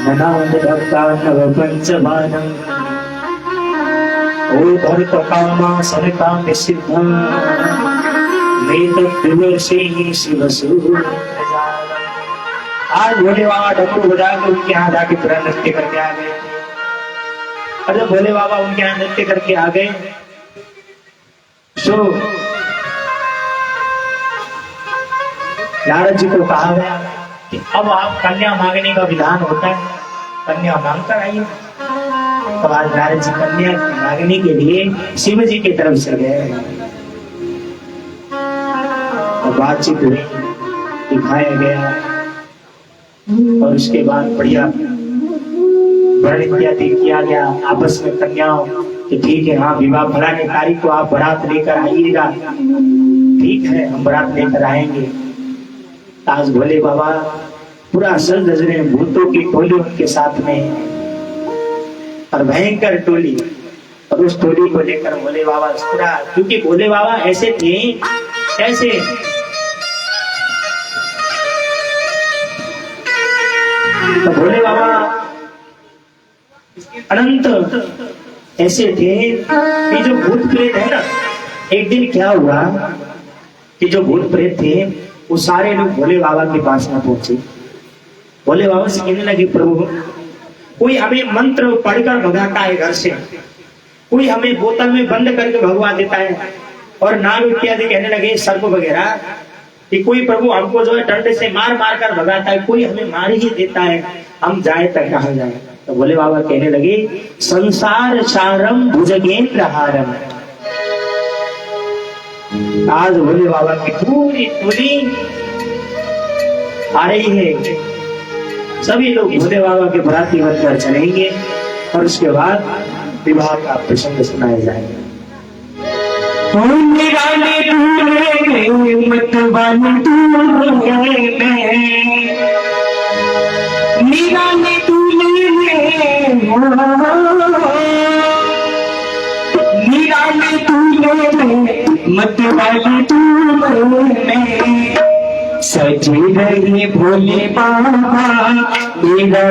ननाद भक्ता नव पंचमानम ओ भरत कामा सरकाम सिद्धा मेत दिवर्षे ही शिव सूर। आज भोले बाबा डमरू बजाकर उनके यहाँ जाके पूरा नृत्य करके आ गए। और जब भोले बाबा उनके यहाँ नृत्य करके आ गए तो नारद जी को कहा गया कि अब आप कन्या मांगने का विधान होता है, कन्या मांग कर आइए। तो आज नारद जी कन्या मांगने के लिए शिव जी की तरफ से गए और बातचीत हुई, दिखाया गया। और उसके बाद बढ़िया वर्ण इत्यादि किया गया आपस में कन्याओं कि ठीक है, हाँ विवाह फलाने तारीख को आप बारात लेकर आइएगा। ठीक है, हम बारात लेकर आएंगे। आज भोले बाबा पूरा सज धज रहे, भूतों की टोली उनके साथ में और भयंकर टोली। और उस टोली को लेकर भोले बाबा पूरा, क्योंकि भोले बाबा ऐसे थे, ऐसे तो भोले बाबा अनंत ऐसे थे कि जो भूत प्रेत है ना, एक दिन क्या हुआ कि जो भूत प्रेत थे वो सारे लोग भोले बाबा के पास में पहुंचे। भोले बाबा से कहने लगे, प्रभु कोई हमें मंत्र पढ़कर भगाता है घर से, कोई हमें बोतल में बंद करके भगवा देता है, और नाग इत्यादि कहने लगे सर्प वगैरह कि कोई प्रभु हमको जो है डंडे से मार मार कर भगाता है, कोई हमें मार ही देता है, हम जाए तक कहाँ जाए। तो भोले बाबा कहने लगे, संसार सारम भुजगेंद्र हारम। आज भोले बाबा की पूरी टोली आ रही है, सभी लोग भोले बाबा के बराती बनकर चलेंगे और उसके बाद विवाह का प्रसंग सुनाया जाएगा। मत वाली तू में सजी रही भोले बाबा मेरा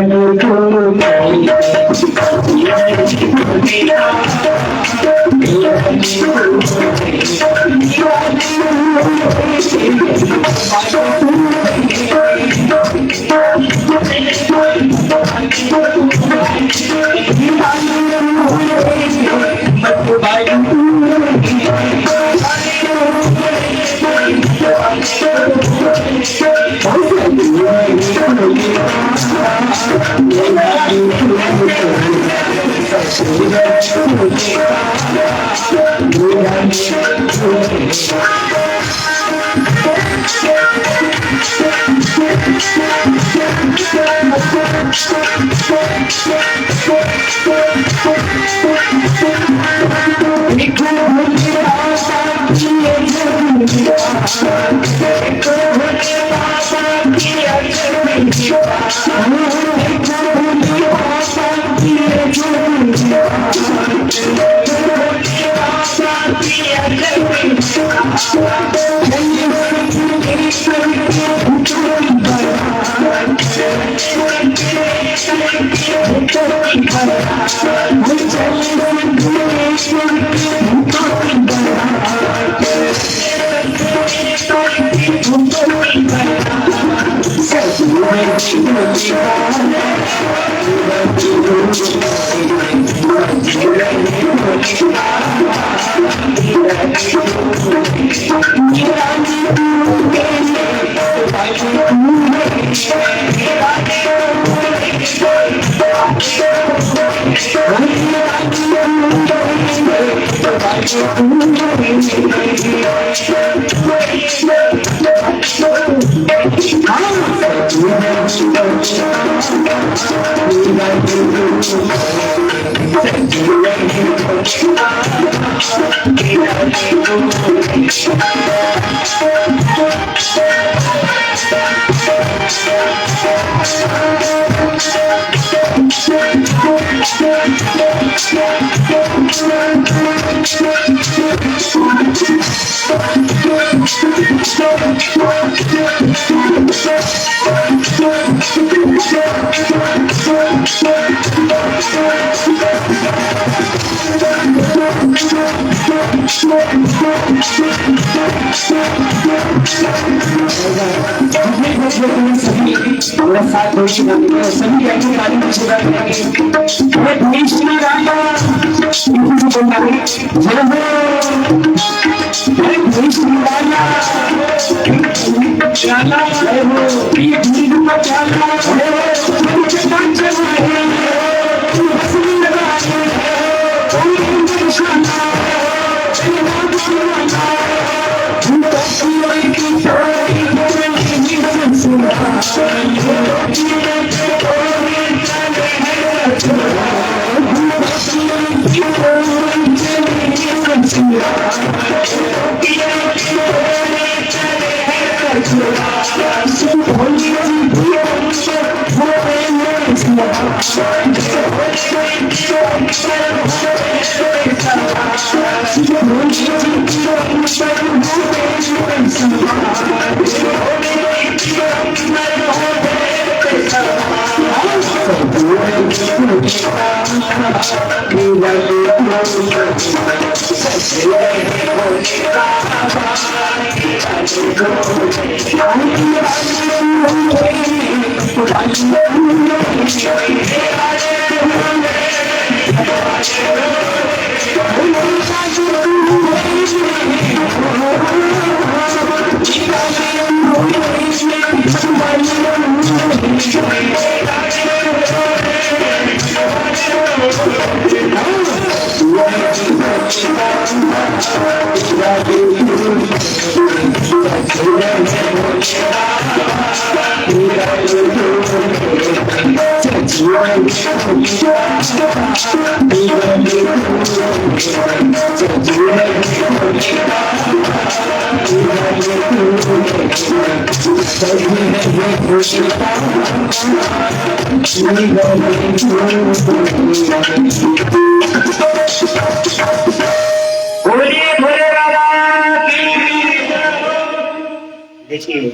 देखिए,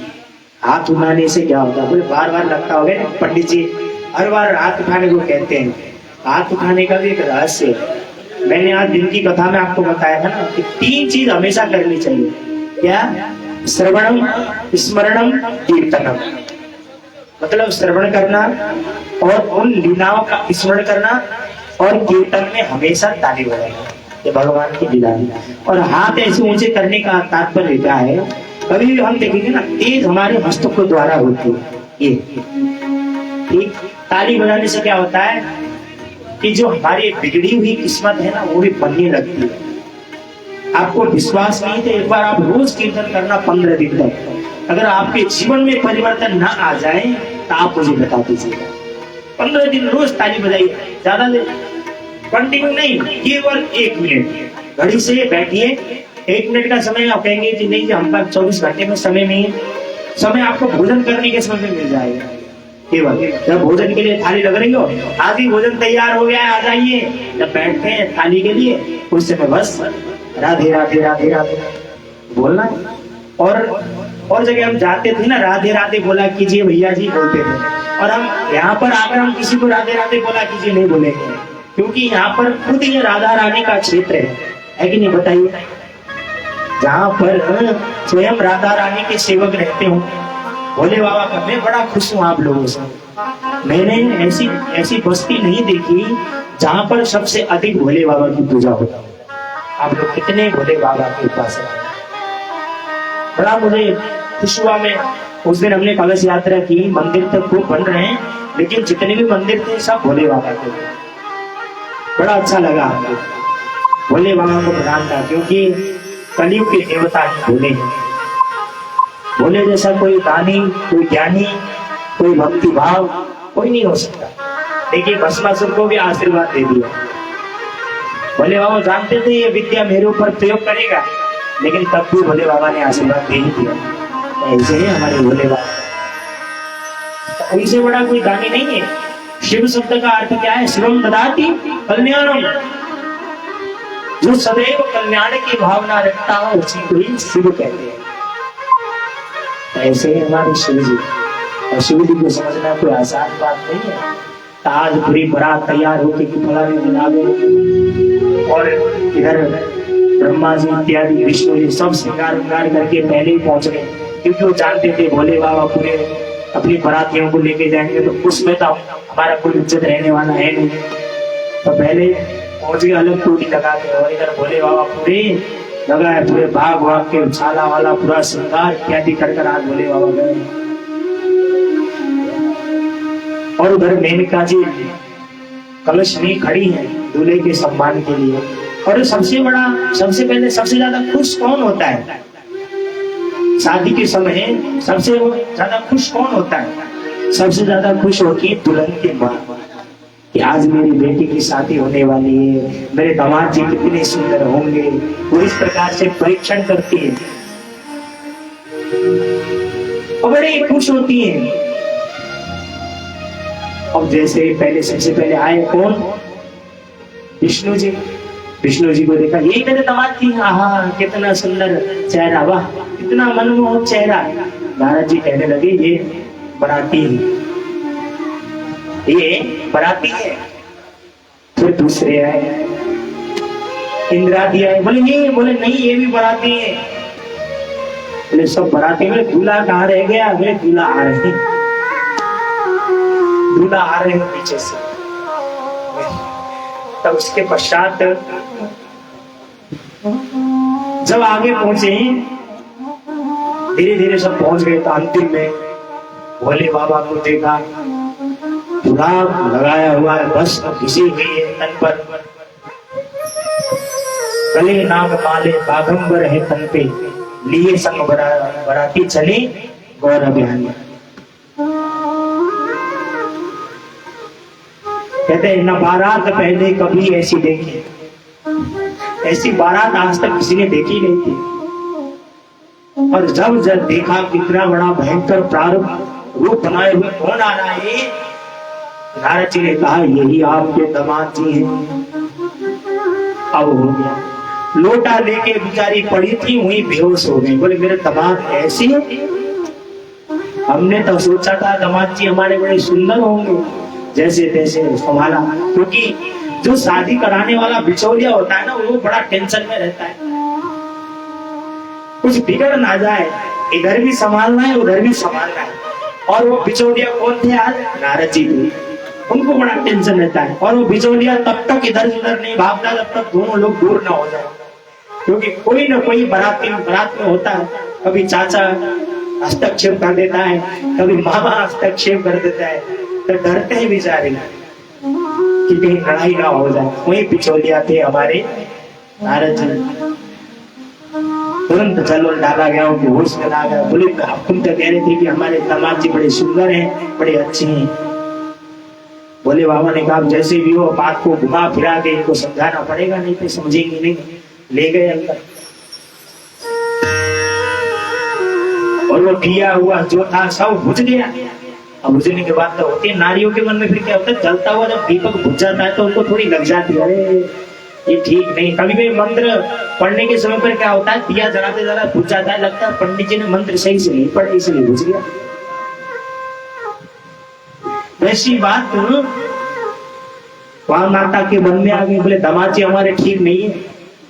हाथ उठाने से क्या होता है? बोले बार बार लगता होगा ना, पंडित जी हर बार हाथ उठाने को कहते हैं। हाथ उठाने का भी एक रहस्य है। मैंने आज दिन की कथा में आपको बताया था ना कि 3 चीज हमेशा करनी चाहिए। क्या? श्रवणम, स्मरणम, कीर्तनम। मतलब श्रवण करना और उन लीलाओं का स्मरण करना और कीर्तन में हमेशा ताली बजाना, ये भगवान की लीला है। और हाथ ऐसे ऊंचे करने का तात्पर्य क्या है? कभी भी हम देखेंगे ना, तेज हमारे हस्तों द्वारा होती है। ये ठीक, ताली बजाने से क्या होता है कि जो हमारी बिगड़ी हुई किस्मत है ना, वो भी बनने लगती है। आपको विश्वास नहीं तो एक बार आप रोज कीर्तन करना 15 दिन तक। अगर आपके जीवन में परिवर्तन ना आ जाए तो आप मुझे बता दीजिएगा। 15 दिन रोज ताली बजाइए, ज्यादा देर कंटिन्यू नहीं, केवल 1 मिनट घड़ी से बैठिए। 1 मिनट का समय आप कहेंगे कि नहीं, हम पास 24 घंटे में समय नहीं है। समय आपको भोजन करने के समय में मिल जाएगा। केवल जब भोजन के लिए थाली लग रही हो, आदि भोजन तैयार हो गया है, आ जाइए। जब बैठते हैं थाली के लिए, उस समय बस राधे राधे राधे राधे बोलना। और जगह हम जाते थे ना, राधे राधे बोला कीजिए भैया जी बोलते थे। और हम यहाँ पर आकर हम किसी को राधे राधे बोला कीजिए नहीं बोलेंगे, क्योंकि यहाँ पर खुद ये राधा रानी का क्षेत्र है कि नहीं? बताइए, जहाँ पर स्वयं राधा रानी के सेवक रहते हो, भोले बाबा का। मैं बड़ा खुश हूँ आप लोगों से। मैंने ऐसी बस्ती नहीं देखी जहाँ पर सबसे अधिक भोले बाबा की पूजा होता। आप लोग कितने भोले बाबा के पास है, बड़ा मुझे खुश हुआ। मैं उस दिन हमने कलश यात्रा की, मंदिर तक खूब बन रहे हैं, लेकिन जितने भी मंदिर थे सब भोले बाबा के थे। बड़ा अच्छा लगा हमको, भोले बाबा को प्रणाम था, क्योंकि कलयुग के देवता ही भोले हैं। भोले जैसा कोई दानी, कोई ज्ञानी, कोई भक्ति भाव कोई नहीं हो सकता। देखिए, भस्मासुर को भी आशीर्वाद दे दिया। भोले बाबा जानते थे ये विद्या मेरे ऊपर प्रयोग करेगा, लेकिन तब भी भोले बाबा ने आशीर्वाद दे ही दिया। ऐसे ही हमारे भोले बाबा, उनसे बड़ा कोई दानी नहीं है। शिव शब्द का अर्थ क्या है? शिवम ददाति कल्याणम। जो सदैव कल्याण की भावना रखता हो उसी को ही शिव कहते हैं। ऐसे ही हमारे शिव जी, और शिव जी को समझना कोई आसान बात नहीं है। आज पूरी बारात तैयार होकर कुपला में बना गए, और इधर ब्रह्मा जी इत्यादि विष्णु जी सब श्रृंगार करके पहले ही पहुंच गए, क्योंकि वो जानते थे भोले बाबा पूरे अपनी बारातियों को लेके जाएंगे, तो उसमें तो हमारा कोई इज्जत रहने वाला है नहीं। तो पहले पहुंच गए अलग टोटी लगा के, और इधर भोले बाबा पूरे लगा है, पूरे भाग भाग के उछाला वाला पूरा श्रृंगार इत्यादि कर आज भोले बाबा गए। और उधर मेनका जी कलश में खड़ी है दूल्हे के सम्मान के लिए। और सबसे ज्यादा खुश कौन होता है शादी के समय? सबसे ज्यादा खुश कौन होता है? सबसे ज्यादा खुश होती है दुल्हन की माँ, कि आज मेरी बेटी की शादी होने वाली है, मेरे दामाद जी कितने सुंदर होंगे। वो इस प्रकार से परीक्षण करती है और बड़ी खुश होती है। अब जैसे पहले सबसे पहले आए कौन? विष्णु जी। विष्णु जी को देखा, यही मेरे दामाद जी, आहा कितना सुंदर चेहरा, वाह कितना मनमोहक चेहरा। नारद जी कहने लगे ये बाराती ये बराती है। फिर दूसरे आए, इंद्रादी आए, बोले नहीं, बोले नहीं ये भी बराती है। बोले सब बराती में, दूल्हा कहाँ रह गया? बोले दूल्हा आ रहे हैं, दूल्हा आ रहे हैं पीछे से। तब उसके पश्चात जब आगे पहुंचे, धीरे धीरे सब पहुंच गए, तो अंतिम में भोले बाबा को देखा, गुलाब लगाया हुआ है, बस घिसी हुई है तन पर, गले नाग माले बागंबर है तन पे, लिए संग बराती चले गौर अभियान। कहते हैं न बारात पहले कभी ऐसी देखी, ऐसी बारात आज तक किसी ने देखी नहीं थी। और जब जब देखा कितना बड़ा भयंकर प्रारूप रूप बनाए हुए कौन आ रहा है, नारद जी ने कहा यही आपके दामाद जी हैं। अब हो गया, लोटा लेके बेचारी पड़ी थी वहीं बेहोश हो गई। बोले मेरे दामाद ऐसे, हमने तो सोचा था दामाद जी हमारे बड़े सुंदर होंगे, जैसे तैसे संभाला। क्योंकि जो शादी कराने वाला बिचौलिया होता है ना, वो बड़ा टेंशन में रहता है, कुछ बिगड़ ना जाए, इधर भी संभालना है उधर भी संभालना है। और वो बिचौलिया कौन थे आज? नारद जी थे। उनको बड़ा टेंशन रहता है, और वो बिचौलिया तब तक इधर उधर नहीं भागता जब तक दोनों लोग दूर ना हो जाए। क्योंकि कोई ना कोई बारात में होता है, कभी चाचा हस्तक्षेप कर देता है, कभी मामा हस्तक्षेप कर देता है, तो डरते हैं बेचारे कि कहीं लड़ाई ना हो जाए। वही बिचौलिया थे हमारे नारद जी। तुरंत जल डाला गया, उनके होश में ला गया। बोले तुम तो कह रहे थे कि हमारे दामाद जी बड़े सुंदर हैं, बड़े अच्छे हैं। बोले बाबा ने कहा जैसे भी हो बात को घुमा फिरा के इनको समझाना पड़ेगा, नहीं तो समझेंगे नहीं। ले गए अंदर, और वो किया हुआ जो था सब बुझ गया। अब बुझने के बाद तो होती है नारियों के मन में, फिर क्या होता है, जलता हुआ जब दीपक बुझ जाता है तो उनको थोड़ी लग जाती है, अरे ये ठीक नहीं। कभी भी मंत्र पढ़ने के समय पर क्या होता है, दिया जलाते जलाते बुझ जाता है, लगता है पंडित जी ने मंत्र सही से नहीं पढ़े इसलिए बुझ गया। वैसी बात वहां माता के मन में आ गई। बोले दामाद जी हमारे ठीक नहीं है,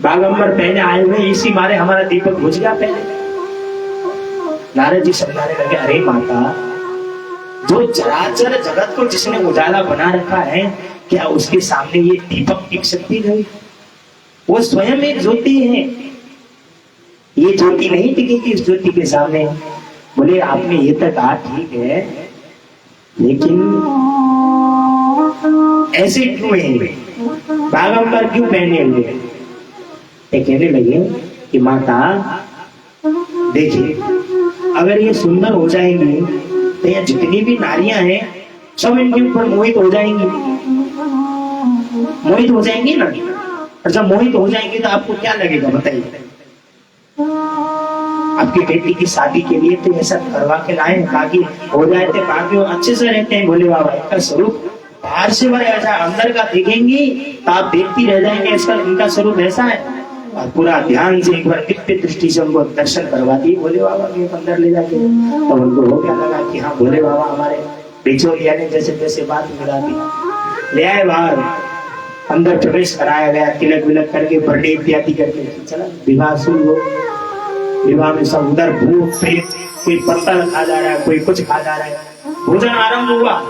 बागंबर पहने आए हुए, इसी मारे हमारा दीपक बुझ गया पहले। नारद जी समझाने लगे, अरे माता, जो चराचर जगत को जिसने उजाला बना रखा है, क्या उसके सामने ये दीपक टिक सकती है? वो स्वयं एक ज्योति है, ये ज्योति नहीं टिकेगी इस ज्योति के सामने। बोले आपने ये तक कहा ठीक है, लेकिन ऐसे क्यों है, बागंबर क्यों पहने हुए? कहने लगे कि माता देखिए, अगर ये सुंदर हो जाएंगी तो ये जितनी भी नारियां हैं सब इनके ऊपर मोहित हो जाएंगी, मोहित हो जाएंगी ना। और जब मोहित हो जाएंगी तो आपको क्या लगेगा बताइए? आपकी बेटी की शादी के लिए तो ऐसा करवा के लाए ताकि हो जाए थे, बाकी अच्छे से रहते हैं। भोले बाबा का स्वरूप बाहर से बड़े ऐसा, अंदर का देखेंगी तो आप देखती रह जाएंगे, इसका इनका स्वरूप ऐसा है। और पूरा ध्यान से एक बार दिव्य दृष्टि से उनको दर्शन करवा दिए भोले बाबा के अंदर ले जाके। तो उनको हो गया लगा कि हाँ भोले बाबा हमारे बिचौलिया ने जैसे जैसे बात मिला दी। ले आए बाहर, अंदर प्रवेश कराया गया, तिलक विलक करके बर्थडे इत्यादि करके चला विवाह शुरू हो। विवाह में सब उधर भूख पेट, कोई पत्थर खा जा रहा है, कोई कुछ खा जा रहा है। भोजन आरंभ हुआ,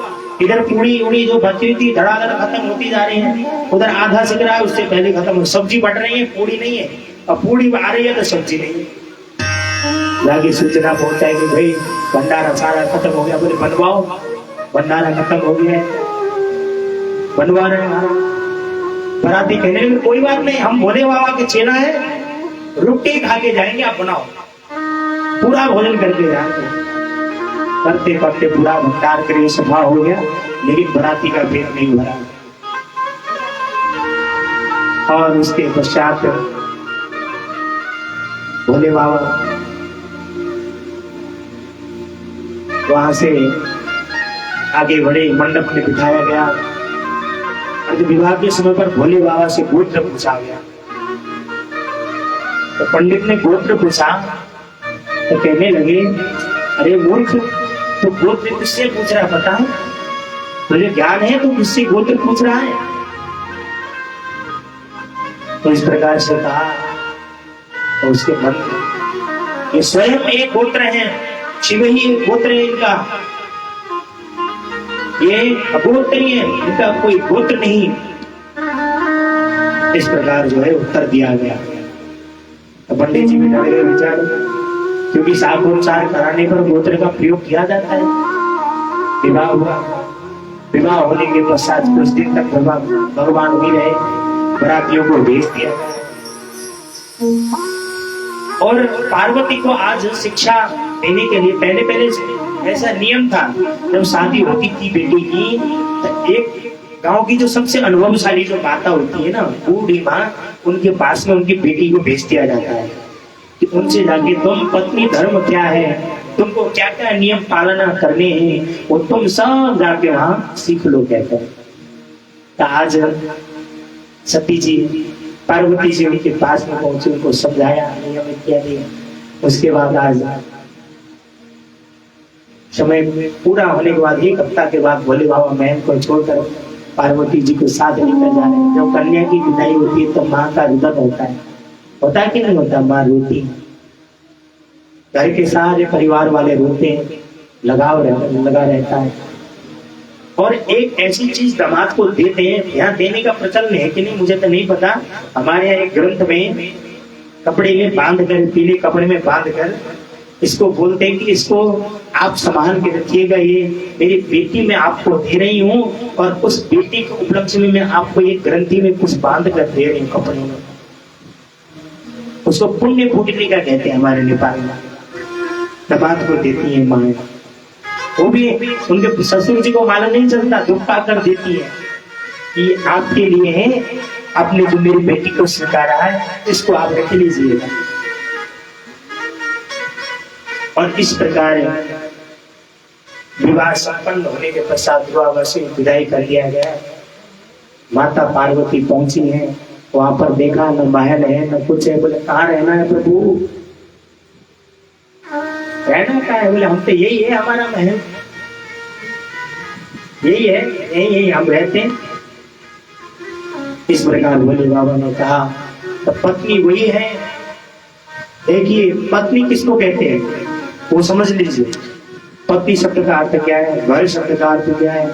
इधर पूड़ी उड़ी जो बची थी धड़ाधड़ खत्म होती जा रही है, उधर आधा सिक रहा है उससे पहले खत्म। सब्जी बट रही है, पूड़ी नहीं है, और पूड़ी आ रही है तो सब्जी नहीं है। जाके सूचना पहुंचाई कि भाई भंडारा सारा खत्म हो गया। बोले बनवाओ, भंडारा खत्म हो गया, बनवा रहे हैं। बराती कहने लगे कोई बात नहीं, हम भोले बाबा के चेला है, रोटी खा के जाएंगे, आप बनाओ। पूरा भोजन करके जाएंगे। करते करते पूरा भंडार करके सफा हो गया, लेकिन बराती का पेट नहीं भरा। और उसके पश्चात भोले बाबा वहां से आगे बढ़े, मंडप में बिठाया गया। और विवाह के समय पर भोले बाबा से गोत्र पूछा गया, तो पंडित ने गोत्र पूछा तो कहने लगे अरे मूर्ख, तो गोत्र किससे पूछ रहा पता है? तुझे ज्ञान है तो मुझसे गोत्र पूछ रहा है? तो इस प्रकार से कहा। तो उसके मन ये स्वयं एक गोत्र है, शिव ही एक गोत्र है इनका, ये अगोत्रीय है, इनका कोई गोत्र नहीं। इस प्रकार जो है उत्तर दिया गया। तो पंडित जी भी डर गए बेचारे, क्योंकि शास्त्रोच्चार कराने पर गोत्र का प्रयोग किया जाता है। विवाह हुआ, विवाह होने के पश्चात कुछ दिन तक भगवान भी रहे, बरातियों को भेज दिया। और पार्वती को आज शिक्षा देने के लिए पहले पहले ऐसा नियम था, जब शादी होती थी बेटी की, तो एक गांव की जो सबसे अनुभवशाली जो माता होती है ना, बूढ़ी माँ, उनके पास में उनकी बेटी को भेज दिया जाता है कि उनसे जाके तुम पत्नी धर्म क्या है, तुमको क्या क्या नियम पालना करने हैं, वो तुम सब जाके वहां सीख लो कहते हैं। तो आज सती जी पार्वती जी उनके पास में पहुंचे, उनको समझाया नियम इत्यादि। उसके बाद आज समय पूरा होने के बाद 1 हफ्ता के बाद भोले बाबा महल को छोड़कर पार्वती जी को साथ लेकर जा रहे हैं। जब कन्या की विदाई होती है तो माँ का रुदन होता है कि नहीं होता? माँ रोती, घर के सारे परिवार वाले रोते हैं, लगा रहता है। और एक ऐसी चीज दामाद को देते हैं, यहाँ देने का प्रचलन है कि नहीं मुझे तो नहीं पता। हमारे यहाँ एक ग्रंथ में कपड़े में बांध कर, पीले कपड़े में बांध कर इसको बोलते हैं कि इसको आप संभाल के रखिएगा, ये मेरी बेटी मैं आपको दे रही हूँ, और उस बेटी के उपलक्ष्य में मैं आपको एक ग्रंथि में कुछ बांध कर दे रही हूँ कपड़े में। उसको पुण्य फूटने का कहते हैं हमारे नेपाल में। दामाद को देती है माँ, वो भी उनके ससुर जी को मालूम नहीं चलता, दुख पाकर देती है कि आपके लिए है, आपने जो मेरी बेटी को स्वीकारा है इसको आप रख लीजिएगा। और इस प्रकार विवाह संपन्न होने के पश्चात विवाह से विदाई कर दिया गया। माता पार्वती पहुंची है, वहां पर देखा न महल है न कुछ है। बोले कहाँ रहना है प्रभु? रहना क्या है? बोले हम तो यही है, हमारा महल यही है, यही हम रहते हैं। इस प्रकार भोले बाबा ने कहा। तो पत्नी वही है। देखिए पत्नी किसको कहते हैं वो समझ लीजिए। पति शब्द का अर्थ क्या है, घर शब्द का अर्थ क्या है?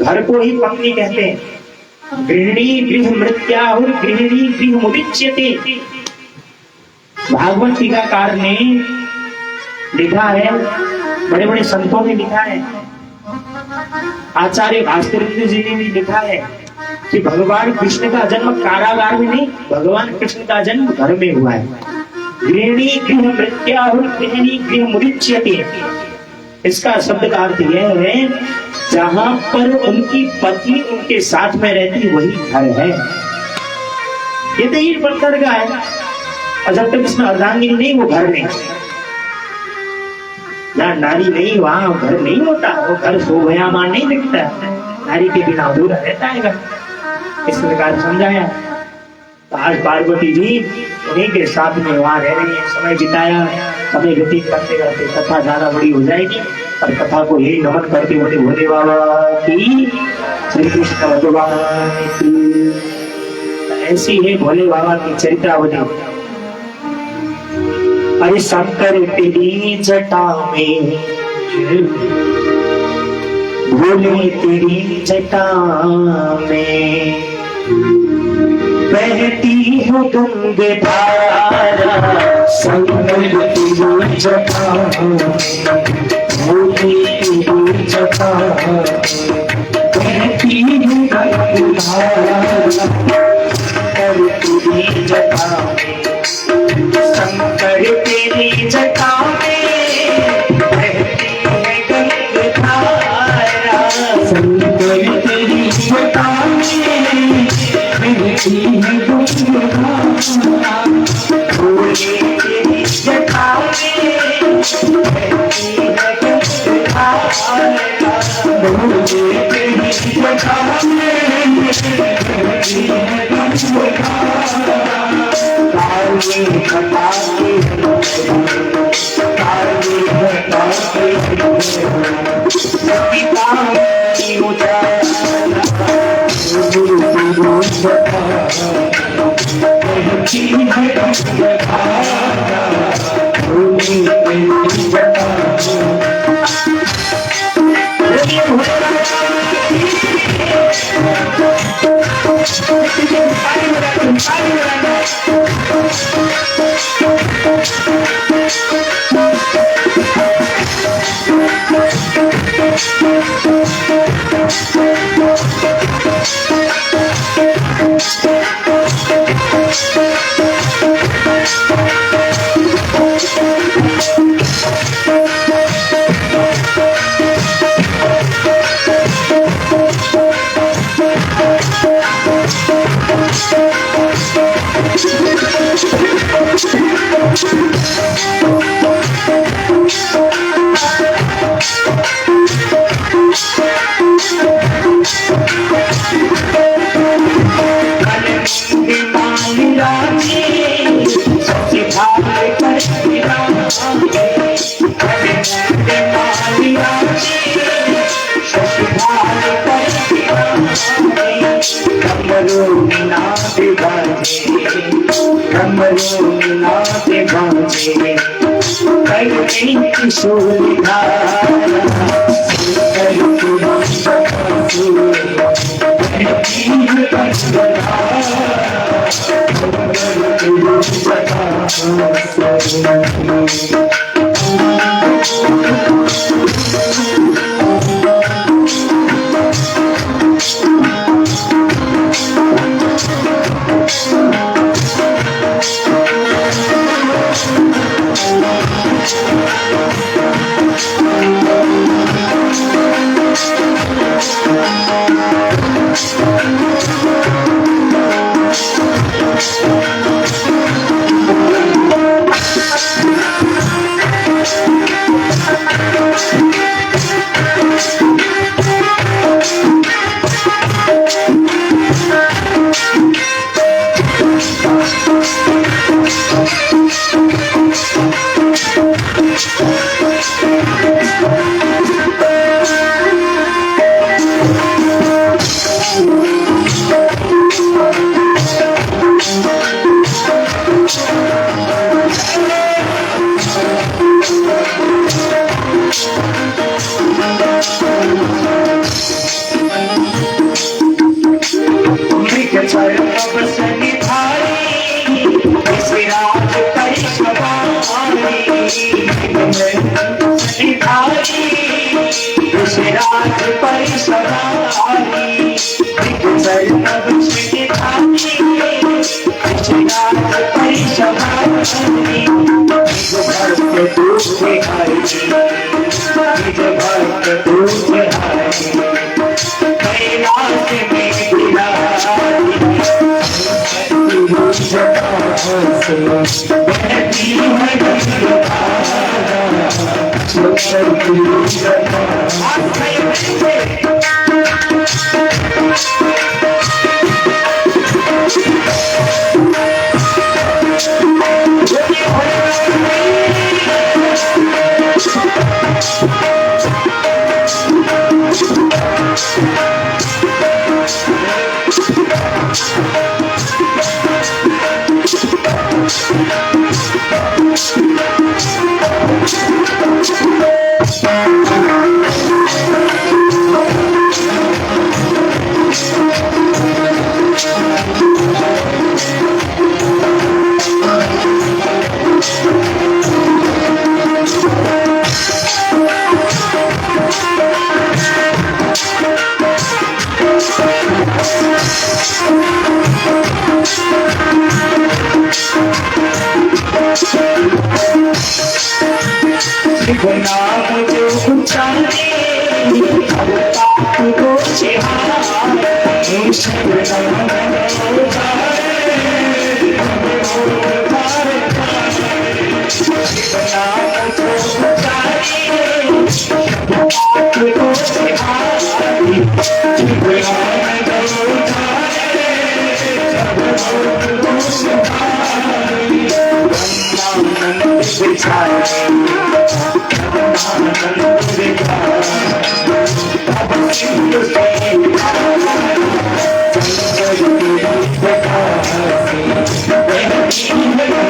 घर को ही पत्नी कहते हैं। गृहिणी गृह मृत्या और गृहिणी गृह मुदिच्यते। भागवत टीकाकार ने लिखा है, बड़े बड़े संतों ने लिखा है, आचार्य भास्कर जी ने भी लिखा है कि भगवान कृष्ण का जन्म कारागार में नहीं, भगवान कृष्ण का जन्म घर में हुआ है। गृहिणी गृह मृत्या और गृहिणी गृह मुदिच्यते। इसका शब्द का अर्थ यह है, जहां पर उनकी पत्नी उनके साथ में रहती वही घर है। ये तो ईट पत्थर का है, और जब तक इसमें अर्धांगिनी नहीं वो घर नहीं। जहाँ नारी नहीं वहां घर नहीं होता, वो घर शोभायमान नहीं दिखता, नारी के बिना अधूरा रहता है घर। इस प्रकार समझाया। तो आज पार्वती जी उन्हीं के साथ में वहां रह रही है, समय बिताया। समय व्यतीत करते करते कथा ज्यादा बड़ी हो जाएगी, और कथा को यही नमन करते हुए भोले बाबा की, श्री कृष्ण भगवान की। ऐसी है भोले बाबा की चरित्रावली। अरे शंकर तेरी जटा में, भोले तेरी जटा में बहती है गंगाधारा। शंकर तेरी जटा भोले तेरी जटा बहती है गंगाधारा। शंकर तेरी जटा में, शंकर तेरी जटा में बहती है गंगाधारा। शंकर तेरी जटा में बहती है गंगाधारा। भोले तेरी जटा में बहती है गंगाधारा। भोले तेरी जटा में बहती है गंगाधारा। काली घटा के, काली घटा के Thank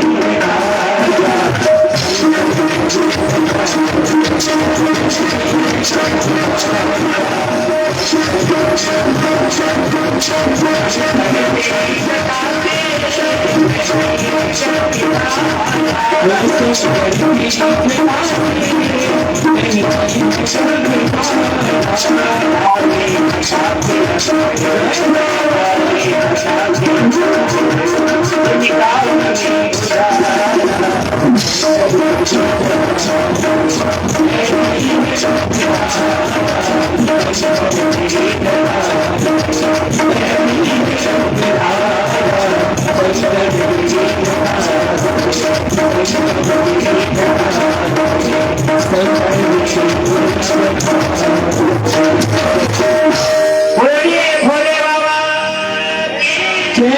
you. बोलिए भोले बाबा की जय।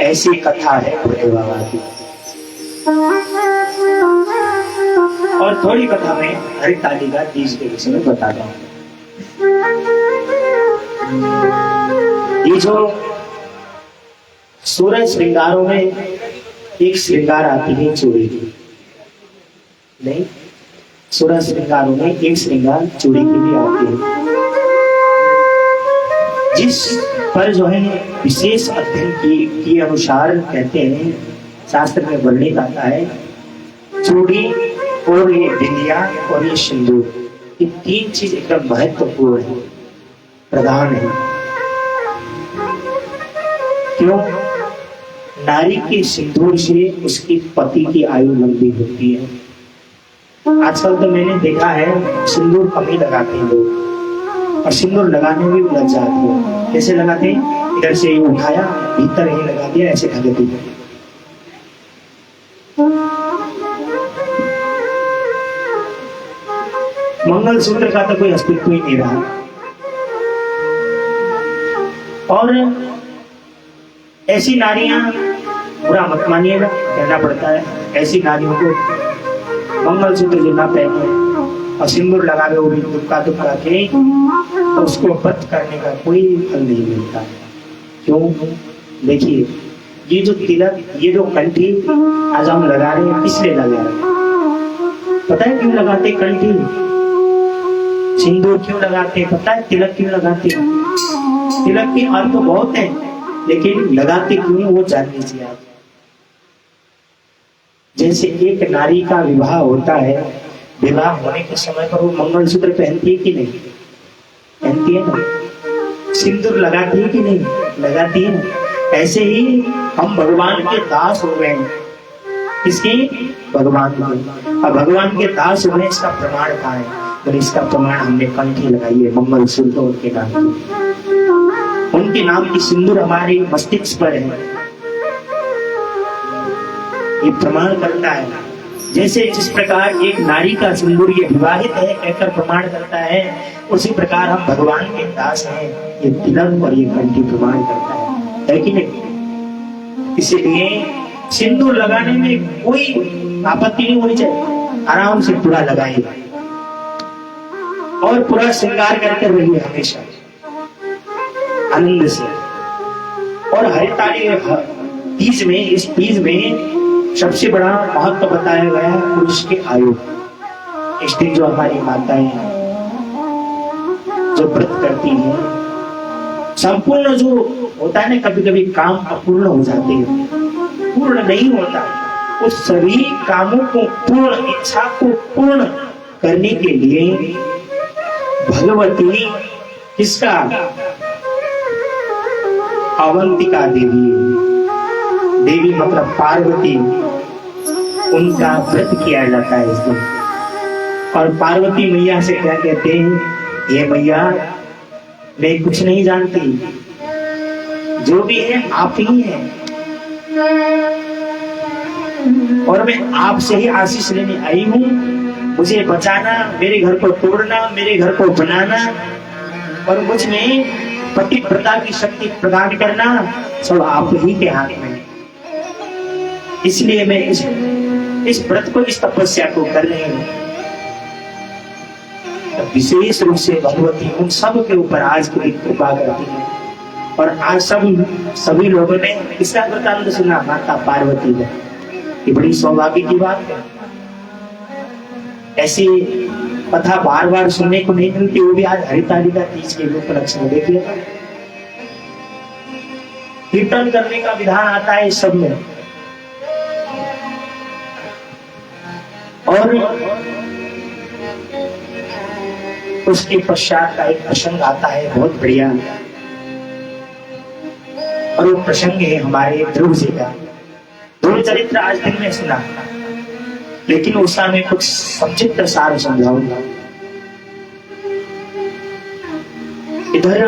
ऐसी कथा है भोले बाबा की। और थोड़ी कथा में हरितालिका तीज के विषय में बताता हूँ। ये जो सूरज श्रृंगारों में एक श्रृंगार आती है चूड़ी की, नहीं, सूरज श्रृंगारों में एक श्रृंगार चूड़ी की भी आती है, जिस पर जो है विशेष अध्ययन की अनुसार कहते हैं, शास्त्र में वर्णित आता है, चूड़ी और ये बिंदिया और ये सिंदूर, ये तीन चीज एकदम महत्वपूर्ण है, प्रधान है। क्यों? नारी के सिंदूर से उसकी पति की आयु लंबी होती है। आजकल तो मैंने देखा है सिंदूर कम ही लगाते हैं लोग, और सिंदूर लगाने में भी लग जाते हैं। कैसे लगाते हैं? इधर से उठाया, भीतर ही लगा दिया, ऐसे ढक दिया। मंगलसूत्र का तो कोई अस्तित्व ही नहीं रहा। और ऐसी नारियां, बुरा मत मानिएगा, कहना पड़ता है, ऐसी नारियों को मंगलसूत्र जो ना पहने और सिंदूर लगावे, वो भी दुक्का दुक्का के, तो उसको व्रत करने का कोई फल नहीं मिलता। क्यों? देखिए, ये जो तिलक, ये जो कंठी आज हम लगा रहे हैं, किस लिए लगा रहे हैं? पता है क्यों लगाते कंठी? सिंदूर क्यों लगाते? पता है तिलक क्यों लगाते? तिलक के अर्थ तो बहुत है, लेकिन लगाते क्यों वो जान लीजिए आप। जैसे एक नारी का विवाह होता है, विवाह होने के समय पर वो मंगलसूत्र पहनती है कि नहीं? पहनती है ना? सिंदूर लगाती है कि नहीं? लगाती है ना? ऐसे ही हम भगवान के दास हो गए हैं। किसके? भगवान के। और भगवान के दास होने इसका प्रमाण कहाँ है? और इसका प्रमाण हमने कंठी लगाई है मंगलसूत्र उनके नाम की। उनके नाम की सिंदूर हमारे मस्तिष्क पर है, ये प्रमाण करता है। जैसे जिस प्रकार एक नारी का सिंदूर ये विवाहित है कहकर प्रमाण करता है, उसी प्रकार हम भगवान के दास हैं, ये तिलक और ये कंठी प्रमाण करता है कि नहीं? इसीलिए सिंदूर लगाने में कोई आपत्ति नहीं होनी चाहिए, आराम से पूरा लगाइए और पूरा श्रृंगार करके रहिए हमेशा आनंद से। और हरितालिका तीज में, इस तीज में सबसे बड़ा महत्व बताया गया है पुरुष की आयु। स्त्री जो हमारी माताएं हैं, जो व्रत करती हैं, संपूर्ण जो होता है ना, कभी कभी काम अपूर्ण हो जाते हैं, पूर्ण नहीं होता, उस सभी कामों को पूर्ण, इच्छा को पूर्ण करने के लिए भगवती किसका? अवंतिका देवी, देवी मतलब पार्वती, उनका व्रत किया जाता है इस दिन। और पार्वती मैया से क्या कहते हैं? ये मैया, मैं कुछ नहीं जानती, जो भी है आप ही हैं, और मैं आपसे ही आशीष लेने आई हूँ। मुझे बचाना, मेरे घर को तोड़ना, मेरे घर को बनाना और मुझ में पतिव्रता की शक्ति प्रदान करना सब आप ही के हाथ में है। इसलिए मैं इस व्रत को, इस तपस्या को कर रही हूँ। तो विशेष रूप से भगवती उन सब के ऊपर आज की कृपा करती है। और आज सभी लोगों ने इसका वृत्तांत सुना, माता पार्वती का। ये बड़ी सौभाग्य की बात है। ऐसी कथा बार बार सुनने को नहीं मिलती, वो भी आज हरितालिका तीज के उपलक्ष्य में। देखिए कीर्तन करने का विधान आता है इस सब में, और उसके पश्चात का एक प्रसंग आता है बहुत बढ़िया, और वो प्रसंग है हमारे ध्रुव जी का। ध्रुव चरित्र आज दिन में सुना, लेकिन उस समय कुछ संक्षिप्त सार समझाऊंगा। इधर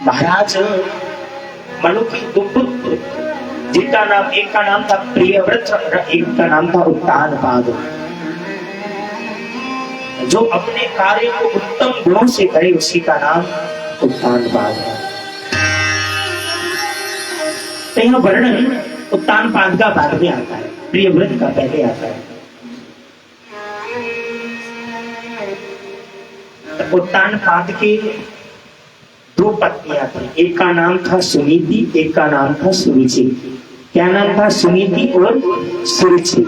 महाराज मनु की दो पुत्र, जिनका नाम, एक का नाम था प्रियव्रत, एक का नाम था उत्तानपाद, जो अपने कार्य को उत्तम गुणों से करे उसी का नाम उत्तानपाद है। तो यह वर्णन उत्तानपाद का बाद में आता है, प्रियव्रत का पहले आता है। तो उत्तानपाद के दो पत्नियां थी, एक का नाम था सुनीति, एक का नाम था सुरुचि। क्या नाम था? सुनीति और सुरुचि।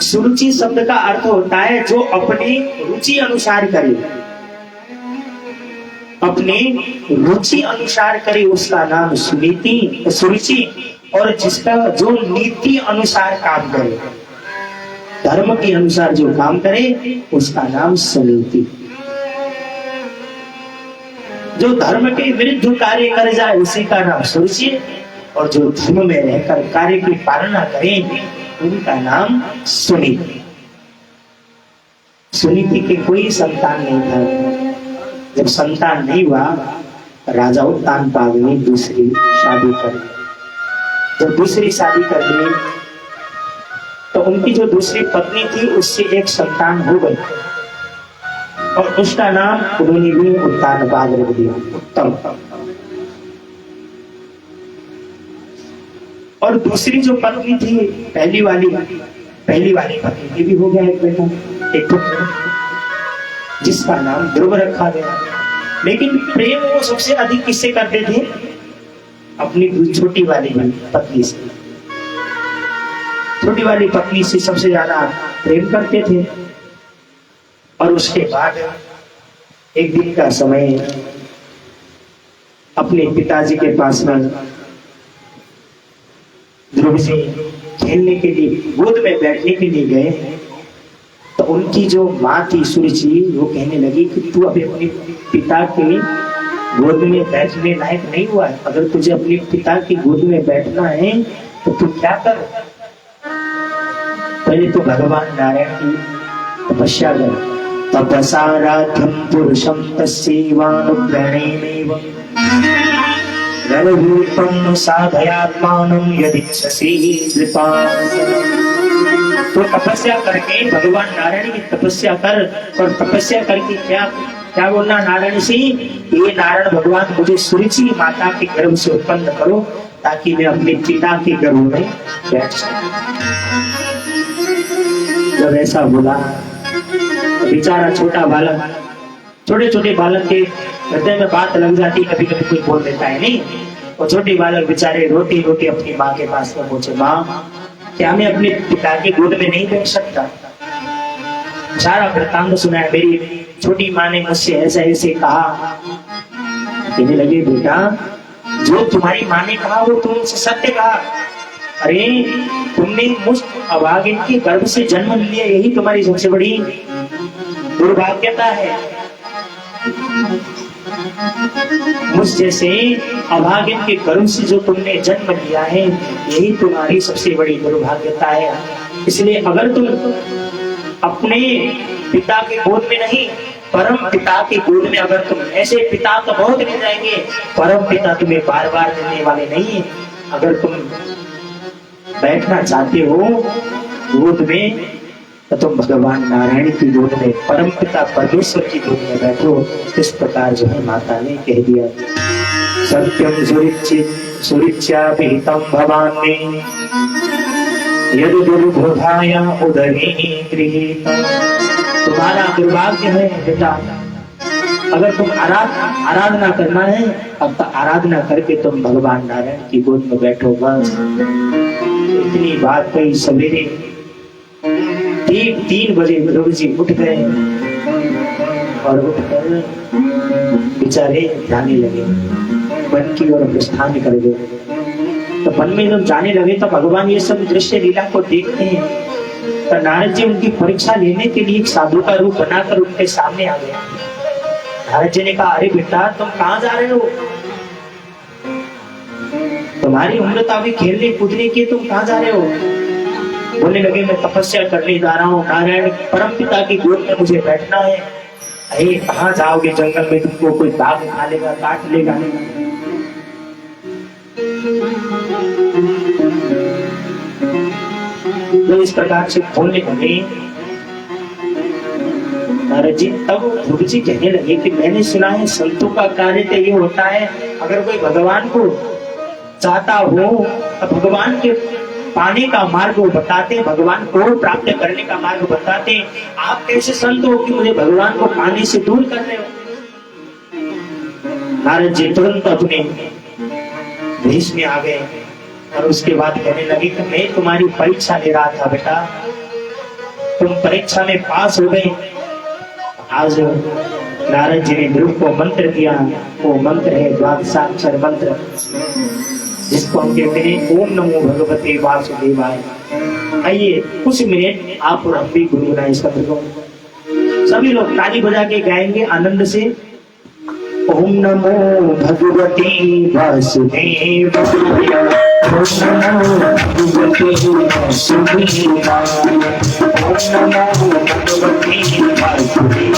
सुरुचि शब्द का अर्थ होता है जो अपनी रुचि अनुसार करे, अपने रुचि अनुसार करे उसका नाम सुनीति सुरुचि, और जिसका जो नीति अनुसार काम करे, धर्म के अनुसार जो काम करे उसका नाम सुनीति। जो धर्म के विरुद्ध कार्य कर जाए उसी का नाम सुरुचि, और जो धर्म में रहकर कार्य की पालना करे उनका नाम सुनीति। सुनीति के कोई संतान नहीं था। जब संतान नहीं हुआ, राजा उत्तानपाद ने दूसरी शादी कर ली। जब दूसरी शादी कर ली तो उनकी जो दूसरी पत्नी थी उससे एक संतान हो गई, और उसका नाम उन्होंने भी उत्तानपाद रख दिया, उत्तम। और दूसरी जो पत्नी थी, पहली वाली पत्नी की भी हो गया एक बेटा, एक पुत्र, जिसका नाम ध्रुव रखा गया। लेकिन प्रेम वो सबसे अधिक किससे करते थे? अपनी छोटी वाली पत्नी से। छोटी वाली पत्नी से सबसे ज्यादा प्रेम करते थे। और उसके बाद एक दिन का समय अपने पिताजी के पास में ध्रुव से खेलने के लिए, गोद में बैठने के लिए गए, तो उनकी जो माँ थी सुरुचि, वो कहने लगी कि तू अभी अपने पिता के गोद में बैठने लायक नहीं हुआ है। अगर तुझे अपने पिता की गोद में बैठना है तो तू क्या कर, पहले तो भगवान नारायण की तपस्या कर। तपसाराध्यं पुरुषं तस्यैवानुग्रहेणैव रवरूपं साधयात्मानं यदिच्छसि कृपासनं। तो तपस्या करके भगवान नारायण की तपस्या कर, और तपस्या करके क्या बोलना नारायण से? ये नारायण भगवान मुझे सुरुचि माता के गर्भ से उत्पन्न करो, ताकि मैं अपने पिता के गर्भ में बैठ सकूं। जब ऐसा बोला, बेचारा छोटा बालक, छोटे छोटे बालक के हृदय में बात लग जाती, कभी कभी कोई बोल देता है नहीं। और छोटे बालक बेचारे रोटी रोटी अपनी माँ के पास में पहुंचे, माँ क्या मैं अपने पिता के गोद में नहीं बैठ सकता? सारा वृत्तांत सुना है, मेरी छोटी माँ ने मुझसे ऐसे ऐसे कहा। कहने लगे, बेटा जो तुम्हारी माँ ने कहा वो तुमसे सत्य कहा। अरे तुमने मुझ अभागिन के गर्भ से जन्म लिया, यही तुम्हारी सबसे बड़ी दुर्भाग्यता है। मुझ जैसे अभागिन के गर्भ से जो तुमने जन्म लिया है, यही तुम्हारी सबसे बड़ी दुर्भाग्यता है। इसलिए अगर तुम अपने पिता के गोद में नहीं, परम पिता के गोद में अगर तुम, ऐसे पिता तो बहुत मिल जाएंगे, परम पिता तुम्हें बार बार मिलने वाले नहीं। अगर तुम बैठना चाहते हो गोद में, तो तुम भगवान नारायण की गोद में, परम पिता परमेश्वर की गोद में बैठो। इस प्रकार जो है माता ने कह दिया। सत्यम सुरिच्या विहितम भवान में यद दुर्बोधाया उदरे गृहीतम। तुम्हारा दुर्भाग्य है बेटा, अगर तुम आराधना करना है, अब तो आराधना करके तुम भगवान नारायण की गोद में बैठो बस। इतनी बात कही सवेरे ठीक 3 बजे ध्रुव जी उठ गए और उठकर बेचारे जाने लगे, वन की ओर प्रस्थान कर गए। तो वन में जब जाने लगे तो भगवान ये सब दृश्य लीला को देखते हैं। तो नारद जी उनकी परीक्षा लेने के लिए एक साधु का रूप बनाकर उनके सामने आ गए। नारद जी ने कहा, अरे बेटा तुम कहाँ जा रहे हो? तुम्हारी उम्र तो अभी खेलने कूदने की, तुम कहाँ जा रहे हो? बोलने लगे, मैं तपस्या करने जा रहा हूँ, नारायण परम पिता की गोद में मुझे बैठना है। अरे कहाँ जाओगे? जंगल में तुमको कोई बाघ खा लेगा, काट लेगा। तो इस प्रकार से बोलने लगे नारद जी। तब ध्रुव जी कहने लगे कि मैंने सुना है संतों का कार्य तो ये होता है, अगर कोई भगवान को चाहता हो तो भगवान के पाने का मार्ग वो बताते, भगवान को प्राप्त करने का मार्ग बताते। आप कैसे संत हो कि मुझे भगवान को पाने से दूर कर रहे हो? नारद जी तुरंत अपने भेष में आ गए और उसके बाद कहने लगे कि मैं तुम्हारी परीक्षा ले रहा था बेटा, तुम परीक्षा में पास हो गए। आज नारद जी ने ध्रुव को मंत्र दिया, वो मंत्र है द्वादशाक्षर मंत्र, जिसको हम कहते हैं ओम नमो भगवते वासुदेवाय। आइए कुछ मिनट आप और हम भी गुनगुनाएं इस मंत्र को। सभी लोग ताली बजा के गाएंगे आनंद से। ओम नमो भगवते वासुदेवाय, ओम नमो भगवते वासुदेवाय, ओम नमो भगवते वासुदेवाय,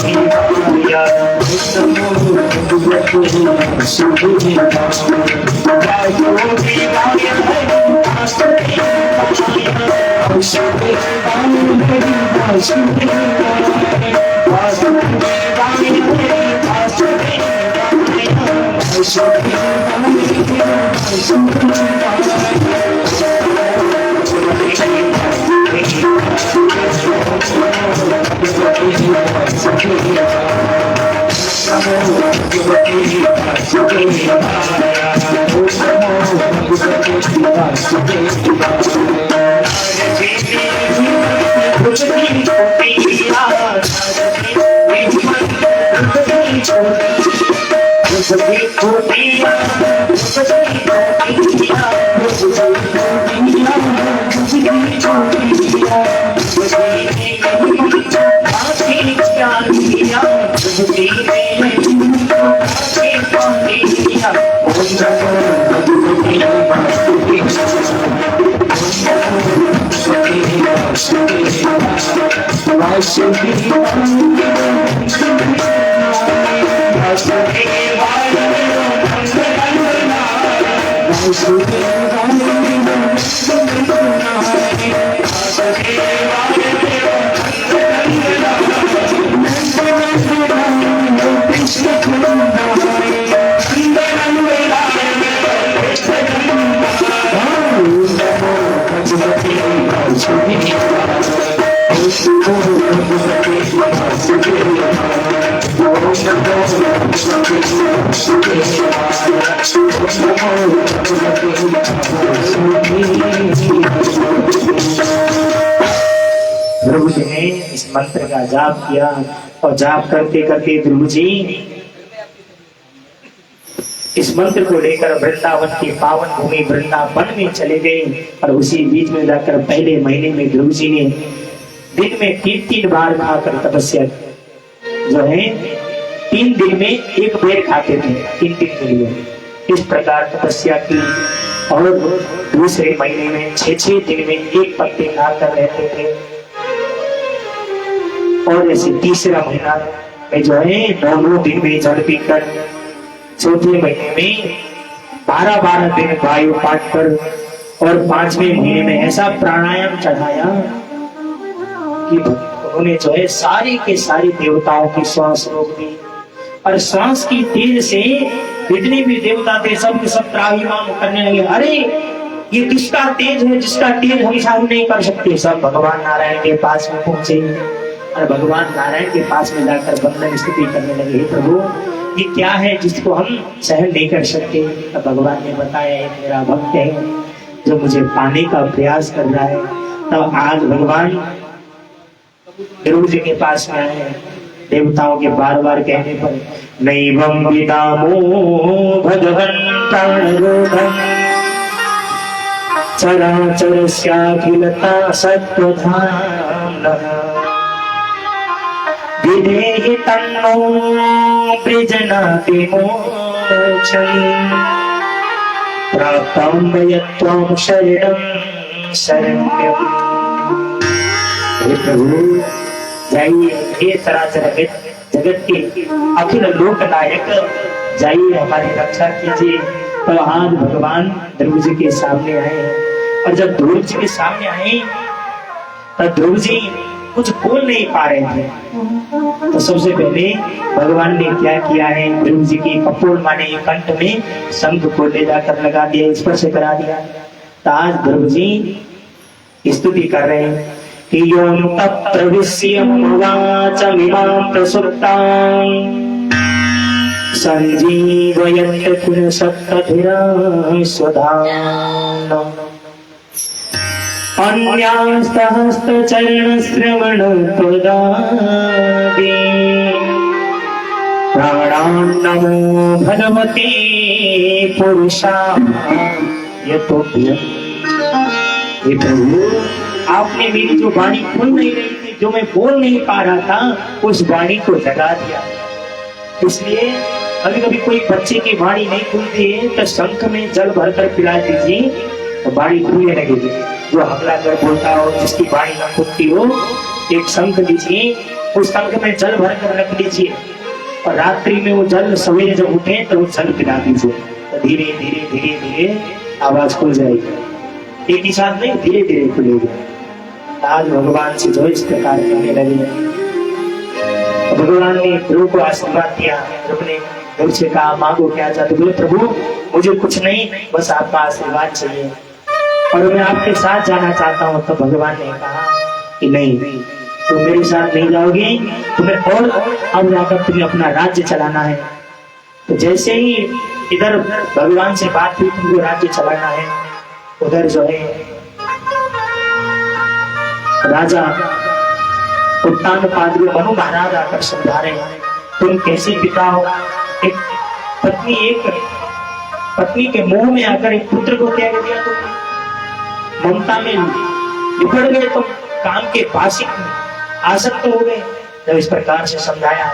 ओम नमो भगवते ध्रुव जी ने इस मंत्र का जाप किया और जाप करते करते ध्रुव जी इस मंत्र को लेकर वृंदावन की पावन भूमि वृंदावन में चले गए। और उसी बीच में जाकर पहले महीने में ध्रुव जी ने दिन में 3-3 बार खाकर तपस्या, जो है 3 दिन में 1 बेर खाते थे, 3 दिन के लिए इस प्रकार तपस्या की। और दूसरे महीने में 6-6 दिन में 1 पत्ते खाकर रहते थे। और ऐसे तीसरा महीना में जो है 9 दिन में जल पीकर, चौथे महीने में 12-12 दिन वायु पाठ कर, और 5वें महीने में ऐसा प्राणायाम चढ़ाया कि उन्होंने जो है सारी के सारी देवताओं की श्वास रोक दी। और श्वास की तेज से जितने भी देवता थे सब के सब त्राहिमाम करने लगे, अरे ये किसका तेज है जिसका तेज हम सहन नहीं कर सकते। सब भगवान नारायण के पास में पहुंचे और भगवान नारायण के पास में जाकर वंदन स्तुति करने लगे, हे प्रभु ये क्या है जिसको हम सहन नहीं कर सकते। तो भगवान ने बताया, एक मेरा भक्त है जो मुझे पाने का प्रयास कर रहा है। तब आज भगवान ध्रुव जी के पास में आए हैं। देवताओं के बार बार कहने पर नैवं विदामो भगवन् प्राणरोधम् चराचरस्याखिलता सत्त्वधाम्नः विधेहि तन्नो वृजनाति मोक्षम् प्राप्तं वयत्वं शरणं शरण्यम्। हे प्रभु जाइए, हे चराचर जगत के अखिल लोक नायक, जाइए हमारी रक्षा कीजिए। तो आज भगवान ध्रुव जी के सामने आए, और जब ध्रुव जी के सामने आए तब ध्रुव जी कुछ बोल नहीं पा रहे थे। तो सबसे पहले भगवान ने क्या किया है, ध्रुव जी की कपोल माने कंठ में शंख को ले जाकर लगा दिया, स्पर्श करा दिया। तो आज ध्रुव जी स्तुति कर रहे हैं कि यों तत्प्रविश्यमुवाचमिमां प्रसुप्तां संजीवयत् पुनः स्वधाम्ना अन्यास्तहस्तचरणश्रवणत्वदादि प्राणान्नमो भगवते पुरुषाय तुभ्यम्। हे प्रभु, आपने मेरी जो वाणी खुल नहीं रही थी, जो मैं बोल नहीं पा रहा था, उस वाणी को जगा दिया। इसलिए कभी कभी कोई बच्चे की वाणी नहीं खुलती है तो शंख में जल भरकर पिला दीजिए तो वाणी खुलने लगेगी। जो हमला कर बोलता हो, जिसकी वाणी न खुलती हो, एक शंख दीजिए, उस शंख में जल भरकर रख दीजिए और रात्रि में वो जल सवेरे जब उठे तो वो जल पिला दीजिए, तो धीरे धीरे धीरे धीरे आवाज खुल जाएगी। एक ही साथ नहीं, धीरे धीरे खुलेगी। आज भगवान से जो इस प्रकार कहने लगे, भगवान ने ध्रुव को आशीर्वाद दिया। ध्रुव ने ध्रुव से कहा मांगो क्या चाहते? बोले प्रभु मुझे कुछ नहीं, बस आपका आशीर्वाद चाहिए और मैं आपके साथ जाना चाहता हूँ। तो भगवान ने कहा कि नहीं, तुम मेरे साथ नहीं जाओगे, तुम्हें और अब जाकर तुम्हें अपना राज्य चलाना है। तो जैसे ही इधर भगवान से बात हुई तुमको राज्य चलाना है, उधर जो है राजा उत्तानपाद मनु महाराज आकर समझा रहे हैं, तुम कैसे पिता हो, एक पत्नी के मुंह में आकर एक पुत्र को त्याग दिया, तुम ममता में लिपट गए, तुम काम के पासी आसक्त हो गए। जब इस प्रकार से समझाया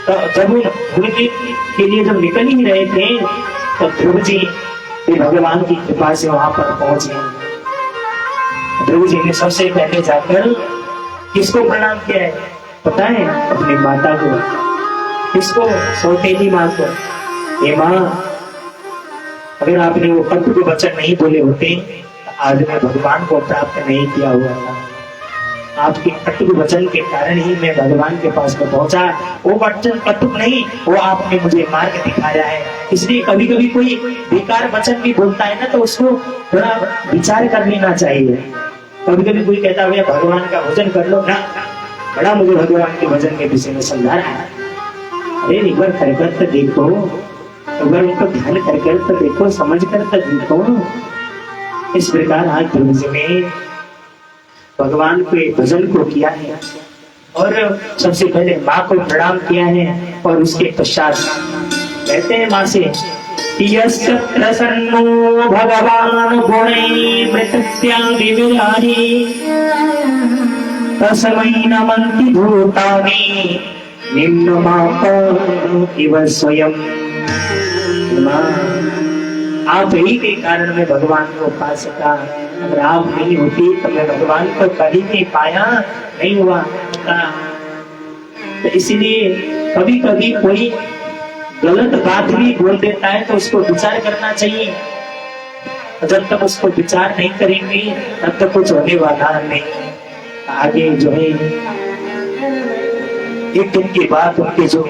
तो जब ध्रुव जी के लिए जब निकल ही रहे थे तो ध्रुव जी भगवान की कृपा से वहां पर पहुंच गए। ध्रुव जी ने सबसे पहले जाकर किसको प्रणाम किया है पता है? अपनी माता को। किसको? सौतेली माँ को। ये माँ, अगर आपने वो पत्र को वचन नहीं बोले होते आज मैं भगवान को प्राप्त नहीं किया हुआ था। आपके कटुक वचन के कारण ही मैं भगवान के पास में पहुंचा। वो वचन कटुक नहीं, वो आपने मुझे मार्ग दिखाया है। इसलिए कभी कभी कोई बेकार वचन भी बोलता है ना, तो उसको थोड़ा विचार कर लेना चाहिए। कभी कभी कोई कहता है भगवान का भजन कर लो ना, बड़ा मुझे भगवान के भजन के विषय में समझा रहा है। अरे एक बार कर तो देखो, एक बार उनको ध्यान कर तो देखो, समझ कर तो देखो। इस प्रकार आज ध्रुव जी ने भगवान के भजन को किया है और सबसे पहले माँ को प्रणाम किया है और उसके पश्चात कहते हैं माँ से यस्य प्रसन्नो भगवान गुणैः प्रकृत्यादि विहारी तस्मै नमन्ति भूतानि निम्नमापो इव स्वयं। आप ही के कारण मैं भगवान को पा सका। अगर आप नहीं होती तो मैं भगवान को कभी नहीं पाया, नहीं हुआ। तो इसीलिए कभी कभी कोई गलत बात भी बोल देता है तो उसको विचार करना चाहिए। जब तक उसको विचार नहीं करेंगे तब तक कुछ होने वाला नहीं। आगे जो है एक दिन के बाद उनके जो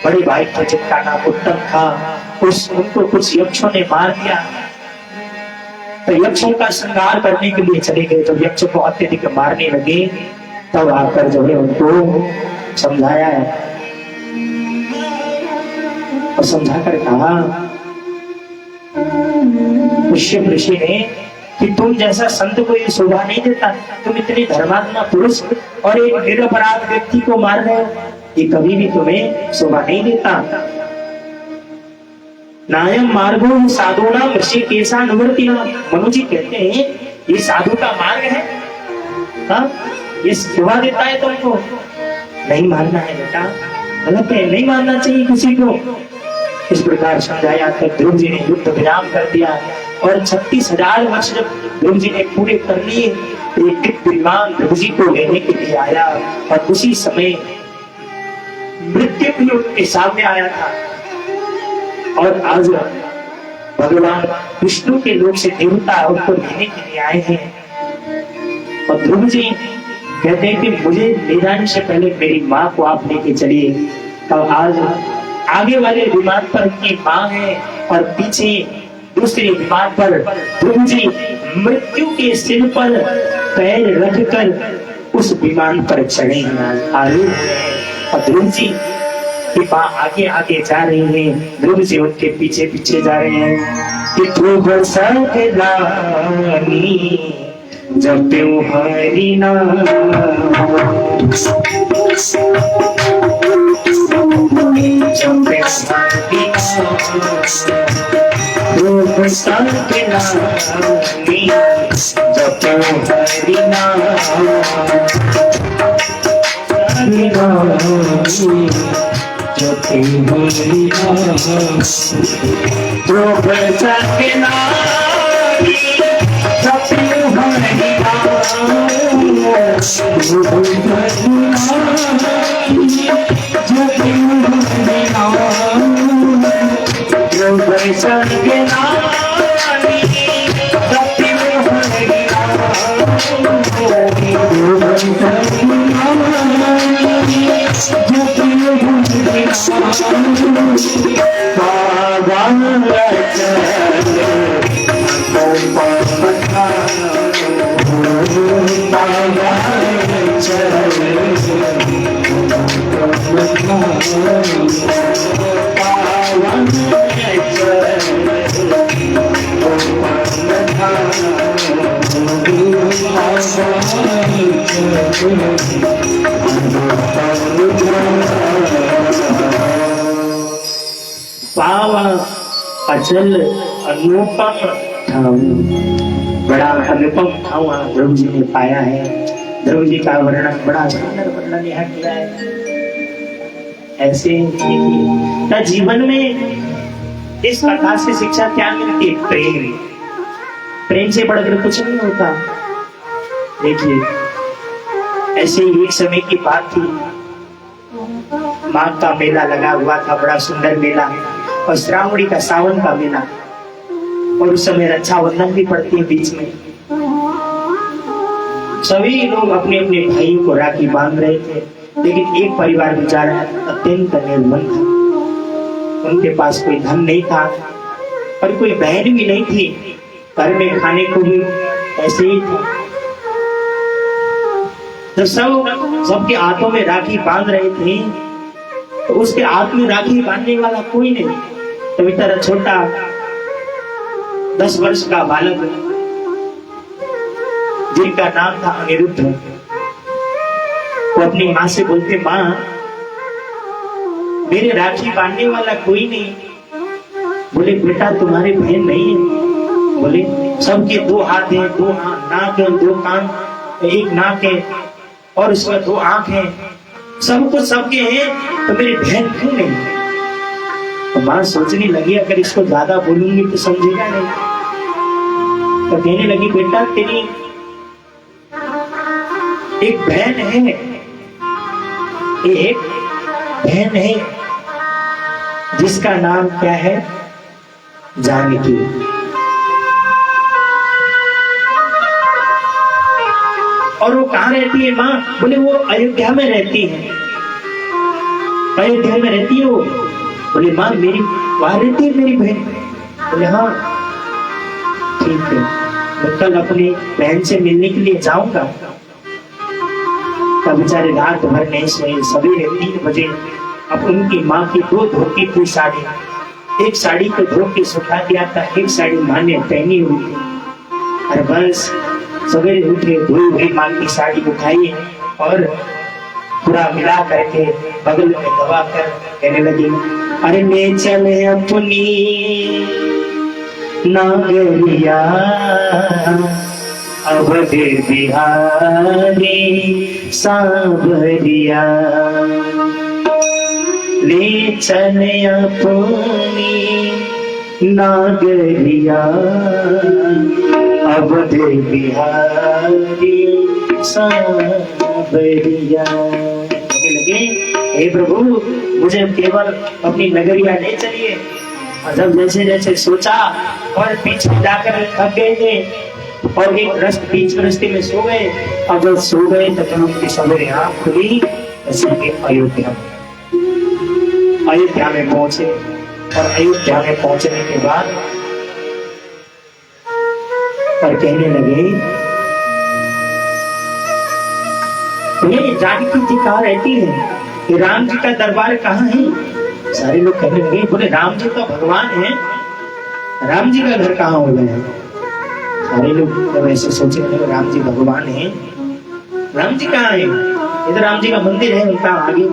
बड़े भाई थे जिनका नाम उत्तम था, उनको कुछ यक्षों ने मार दिया। तो यक्षों का श्रृंगार करने के लिए चले गए। जब यक्ष को अत्यधिक मारने लगे तब आकर जो है उनको समझाया है और समझाकर कहा, पुष्यप ऋषि ने कि तुम जैसा संत को ये शोभा नहीं देता, तुम इतने धर्मात्मा पुरुष और एक निरपराध व्यक्ति को मार रहे हो, ये कभी भी तुम्हें शोभा नहीं देता। नायम मार्गो साधुना ऋषिकेशा निवृत्तिना, मनु जी कहते हैं ये साधु का मार्ग है। हाँ, ये शोभा देता है तुमको, नहीं मानना है बेटा, गलत है, नहीं मानना चाहिए किसी को। इस प्रकार समझाया तब ध्रुव जी ने युद्ध विराम कर दिया और 36,000 वर्ष जब ध्रुव जी ने पूरे कर लिए, एक दिव्य विमान ध्रुव जी को लेने के लिए आया और उसी समय मृत्यु भी उनके सामने आया था। और आज भगवान विष्णु के लोक से देवता उनको लेने के लिए आए हैं और ध्रुव जी कहते हैं कि मुझे ले जाने से पहले मेरी माँ को आप लेके चलिए। अब आज आगे वाले विमान पर की माँ है और पीछे दूसरे विमान पर ध्रुव जी मृत्यु के सिर पर पैर रखकर उस विमान पर चढ़े आरूढ़ हैं और ध्रुव जी की माँ आगे आगे जा रही है, ध्रुव जी उनके पीछे पीछे जा रहे हैं कि ध्रुव सखलानी जब हरि नाम ध्रुव सखलानी जब हरि नाम पावन अचल अनुपम ठाव, बड़ा अनुपम ठाव ध्रुव जी ने पाया है। ध्रुव जी का वर्णन बड़ा सुंदर वर्णन यहाँ किया है। ऐसे देखिए जीवन में इस कथा से शिक्षा क्या मिलती है? प्रेम, प्रेम से बढ़कर कुछ नहीं होता। देखिए ऐसे एक समय की बात थी, माघ का मेला लगा हुआ था, बड़ा सुंदर मेला, और श्रावणी का सावन का मेला, और उस समय रक्षाबंधन भी पड़ती है बीच में। सभी लोग अपने अपने भाइयों को राखी बांध रहे थे, लेकिन एक परिवार बेचारा अत्यंत निर्धन था। उनके पास कोई धन नहीं था और कोई बहन भी नहीं थी, घर में खाने को भी ऐसे ही था। जब सबके हाथों में राखी बांध रहे थे तो उसके हाथ में राखी बांधने वाला कोई नहीं। तभी तरह छोटा 10 वर्ष का बालक जिनका नाम था अनिरुद्ध, वो अपनी माँ से बोलते, माँ मेरे राखी बांधने वाला कोई नहीं। बोले बेटा तुम्हारे बहन नहीं है? बोले सबके 2 हाथ हैं, 2 नाक है, 2 कान, 1 नाक है और उसमें 2 आंख है, सबको सबके हैं, तो मेरी बहन क्यों नहीं? तो माँ सोचने लगी अगर इसको ज्यादा बोलूंगी तो समझेगा नहीं, तो कहने लगी बेटा तेरी एक बहन है, एक बहन है जिसका नाम क्या है? जानकी। और वो कहाँ रहती है माँ? बोले वो अयोध्या में रहती है। अयोध्या में रहती है वो? बोले माँ मेरी वहां रहती है मेरी बहन। बोले हाँ ठीक है, मैं कल अपनी बहन से मिलने के लिए जाऊंगा। तब बेचारे रात भर नहीं सोए, सवेरे 3 बजे अब उनकी माँ की 2 धोती थी साड़ी, एक साड़ी को धो के सुखा दिया था, एक साड़ी माँ ने पहनी हुई थी। हरबंश सवेरे उठे, धोई हुई माँ की साड़ी उठाई और पूरा मिला करके बगल में दबा कर कहने लगी, अरे ले चले अपनी नागरिया अवधि बिहारी सांवरिया, ले चले अपनी नागरिया अवधि बिहारी सांवरिया। कहने लगे, हे प्रभु मुझे केवल अपनी नगरिया ले चलिए। और जब जैसे जैसे सोचा और पीछे जाकर थक गए थे और एक बीच रास्ते में सो गए। अब जब सो गए तो उनकी सवेरे आँख खुली, ऐसे अयोध्या में पहुंचे। और अयोध्या में पहुंचने के बाद और कहने लगे, ये जानकी जी कहाँ रहती है, ये राम जी का दरबार कहाँ है? सारे लोग कहने लगे, बोले राम जी तो भगवान है, राम जी का घर कहाँ हो गया? सारे लोग जब ऐसे सोचने लगे, राम जी भगवान है, राम जी कहाँ है? इधर राम जी का मंदिर है उनका आगे।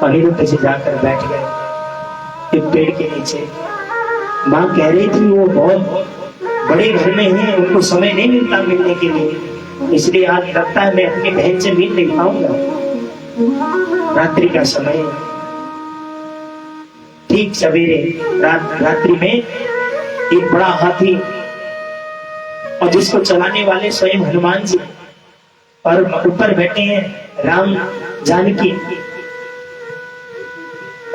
अनिरुद्ध से जाकर बैठ गए एक पेड़ के नीचे। माँ कह रही थी वो बहुत बड़े घर में है, उनको समय नहीं मिलता मिलने के लिए, इसलिए आज लगता है मैं अपनी बहन से मिल नहीं पाऊंगा। रात्रि का समय, ठीक सवेरे रात्रि में एक बड़ा हाथी और जिसको चलाने वाले स्वयं हनुमान जी और ऊपर बैठे हैं राम जानकी।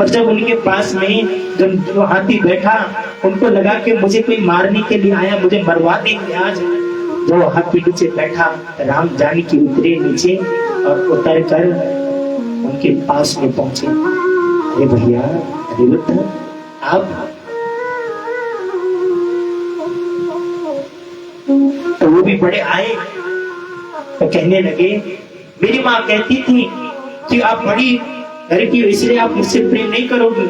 और जब उनके पास में जब वो हाथी बैठा, उनको लगा कि मुझे कोई मारने के लिए आया, मुझे मरवा देंगे आज। जो हाथी नीचे बैठा, राम जानकी उतरे नीचे और उतर कर उनके पास में पहुंचे। अरे भैया, अनिरुद्ध आप? तो वो भी बड़े आए तो कहने लगे, मेरी माँ कहती थी कि आप बड़ी घर की, इसलिए आप मुझसे प्रेम नहीं करोगे।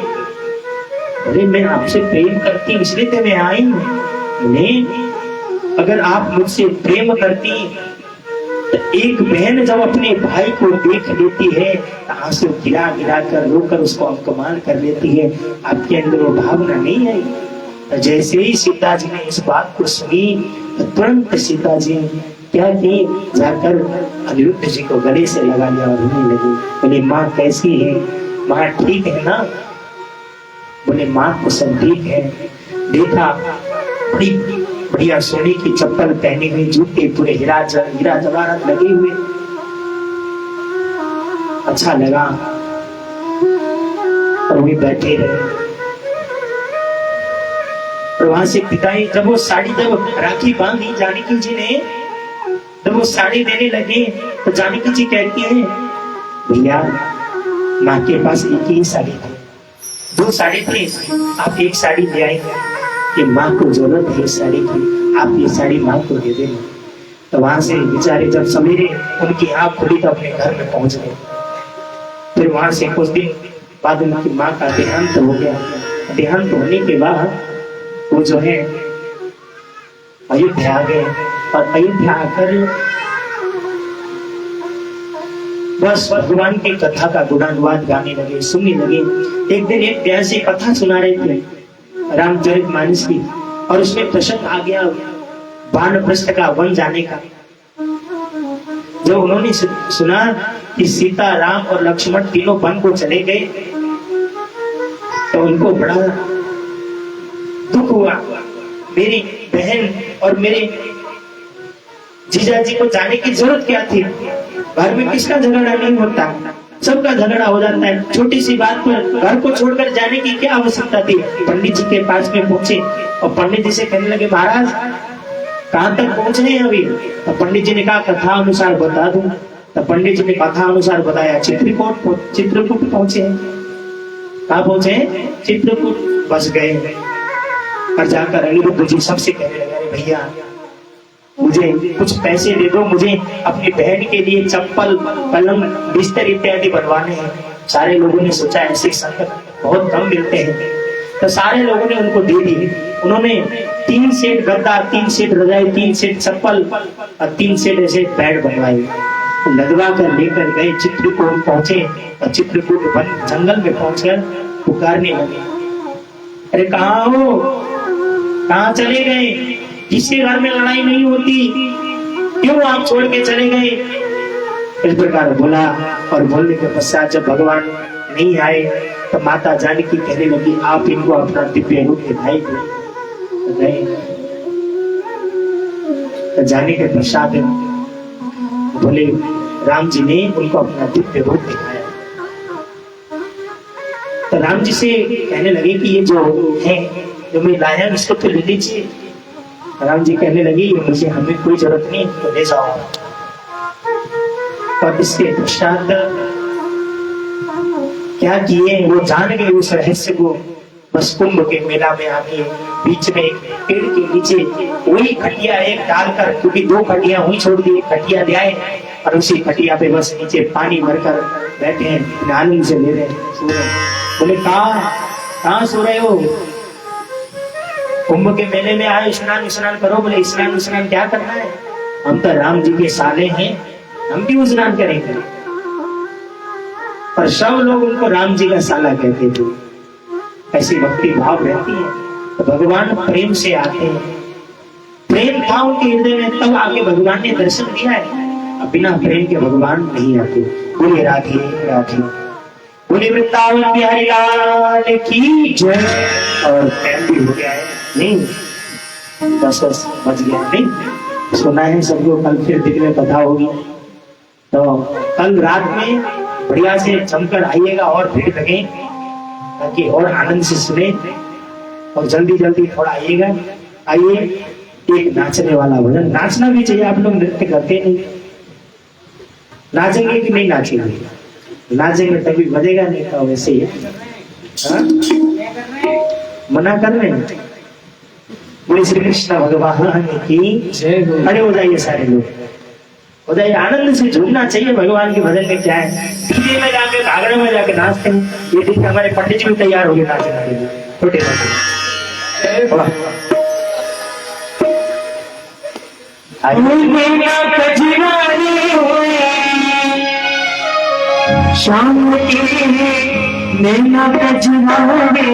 अरे मैं आपसे प्रेम करती इसलिए तो मैं आई हूँ। नहीं, अगर आप मुझसे प्रेम करती तो एक बहन जब अपने भाई को देख लेती है तो आंसू गिरा गिरा कर रोकर उसको अपमान कर लेती है। आपके अंदर वो भावना नहीं आई। तो जैसे ही सीता जी ने इस बात को सुनी तो तुरंत सीता जी क्या की, जाकर अनिरुद्ध जी को गले से लगा लिया और रोने लगी। बोले माँ कैसी है? माँ ठीक है ना? बोले माँ तो सब ठीक है। देखा बड़ी बढ़िया सोने की चप्पल पहनी हुई, जूते पूरे हीरा जवाहरात लगे हुए, अच्छा लगा। और वे बैठे रहे। और वहां से पिताई जब वो साड़ी, जब राखी बांधी जानकी जी ने, जब वो साड़ी देने लगे तो जानकी जी कहती है, भैया माँ के पास एक ही साड़ी थी, 2 साड़ी थी, आप एक साड़ी ले आए कि माँ को जरूरत है इस साड़ी की, आप ये साड़ी माँ को दे देना। तो वहां से बेचारे जब सवेरे उनकी आँख खुली तो अपने घर में पहुंच गए। फिर वहां से कुछ दिन बाद उनकी माँ का देहांत हो गया। देहांत होने के बाद वो जो है अयोध्या आ गए और अयोध्या आकर बस भगवान की कथा का गुणानुवाद गाने लगे, सुनने लगे। एक दिन एक प्यासी कथा सुना रहे थे रामचरितमानस की, और उसमें प्रसंग आ गया वानप्रस्थ का, वन जाने का। जब उन्होंने सुना कि सीता, राम और लक्ष्मण तीनों वन को चले गए तो उनको बड़ा दुख हुआ। मेरी बहन और मेरे जीजा जी को जाने की जरूरत क्या थी? घर में किसका झगड़ा नहीं होता, सबका झगड़ा हो जाता है। छोटी सी बात पर घर को छोड़कर जाने की क्या आवश्यकता थी? पंडित जी के पास में पहुंचे और पंडित जी से कहने लगे, महाराज कहाँ तक पहुंचे हैं अभी? तो पंडित जी ने कहा कथा अनुसार बता दूं। तो पंडित जी ने कथा अनुसार बताया, चित्रकूट पहुंचे। कहाँ पहुंचे? चित्रकूट। बस गए और जाकर अनिरुद्ध जी सबसे कहने लगे, अरे भैया मुझे कुछ पैसे दे दो, मुझे अपनी बहन के लिए चप्पल, पलंग, बिस्तर इत्यादि बनवाने हैं। सारे लोगों ने सोचा ऐसे संकट बहुत कम मिलते हैं। तो सारे लोगों ने उनको दे दी। उन्होंने 3 सेट गद्दा, 3 सेट रजाई, 3 सेट चप्पल और 3 सेट ऐसे बेड बनवाए, लगवा कर लेकर गए। चित्रकूट पहुंचे और चित्रकूट वन जंगल में पहुंचकर पुकारने लगे, अरे कहाँ हो, कहाँ चले गए, जिसके घर में लड़ाई नहीं होती क्यों आप छोड़ के चले गए। इस प्रकार बोला और बोलने के पश्चात जब भगवान नहीं आए तो माता जानकी कहने लगी, आप इनको अपना दिव्य रूप दिखाई दे। तो जाने के पश्चात बोले राम जी ने उनको अपना दिव्य रूप दिखाया। तो राम जी से कहने लगे कि ये जो है जो मैं लाया इसको तो ले लीजिए। राम जी कहने लगे ये मुझे हमें कोई जरूरत नहीं, तो ले जाओ। और इसके पश्चात क्या किए वो जान गए उस रहस्य को। बस कुंभ के मेला में आके बीच में एक पेड़ के नीचे वही खटिया एक डालकर, क्योंकि 2 खटिया वही छोड़ दी, खटिया ले आए और उसी खटिया पे बस नीचे पानी भरकर बैठे हैं, आनंद से ले रहे हैं, सो रहे हैं। बोले कहाँ सो रहे हो, कुंभ के मेले में आए, स्नान करो। बोले स्नान क्या करना है, हम तो राम जी के साले हैं, हम क्यों स्नान करेंगे। पर सब लोग उनको राम जी का साला कहते थे। ऐसी भक्ति भाव रहती है तो भगवान प्रेम से आते हैं। प्रेम था उनके हृदय में, तब आके भगवान ने दर्शन दिया है। अब बिना प्रेम के भगवान नहीं आते। बोले राधे राधे, बोले वृंदावन बिहारी लाल की जय। और टाइम भी हो गया है, नहीं 10 बज गया, नहीं सुना है सबको, कल फिर दिन में कथा होगी। तो कल रात में बढ़िया से जमकर आइएगा और भीड़ लगे ताकि और आनंद से सुने, और जल्दी जल्दी थोड़ा आइएगा। आइए, एक नाचने वाला भजन, नाचना भी चाहिए। आप लोग नृत्य करते नहीं, नाचेंगे कि नहीं नाचेंगे, नाचेंगे तभी बजेगा, नहीं तो वैसे ही मना कर रहे हैं। बोले श्री कृष्ण भगवान की जय। खड़े हो जाइए सारे लोग, हो जाइए, आनंद से झूमना चाहिए। भगवान के भजन में क्या है, डीजे में जाके घाघरे में जाके नाचते हैं। ये दिन हमारे पंडित जी भी तैयार हो गए नाचने के लिए, छोटे शाम की नैना कजरानी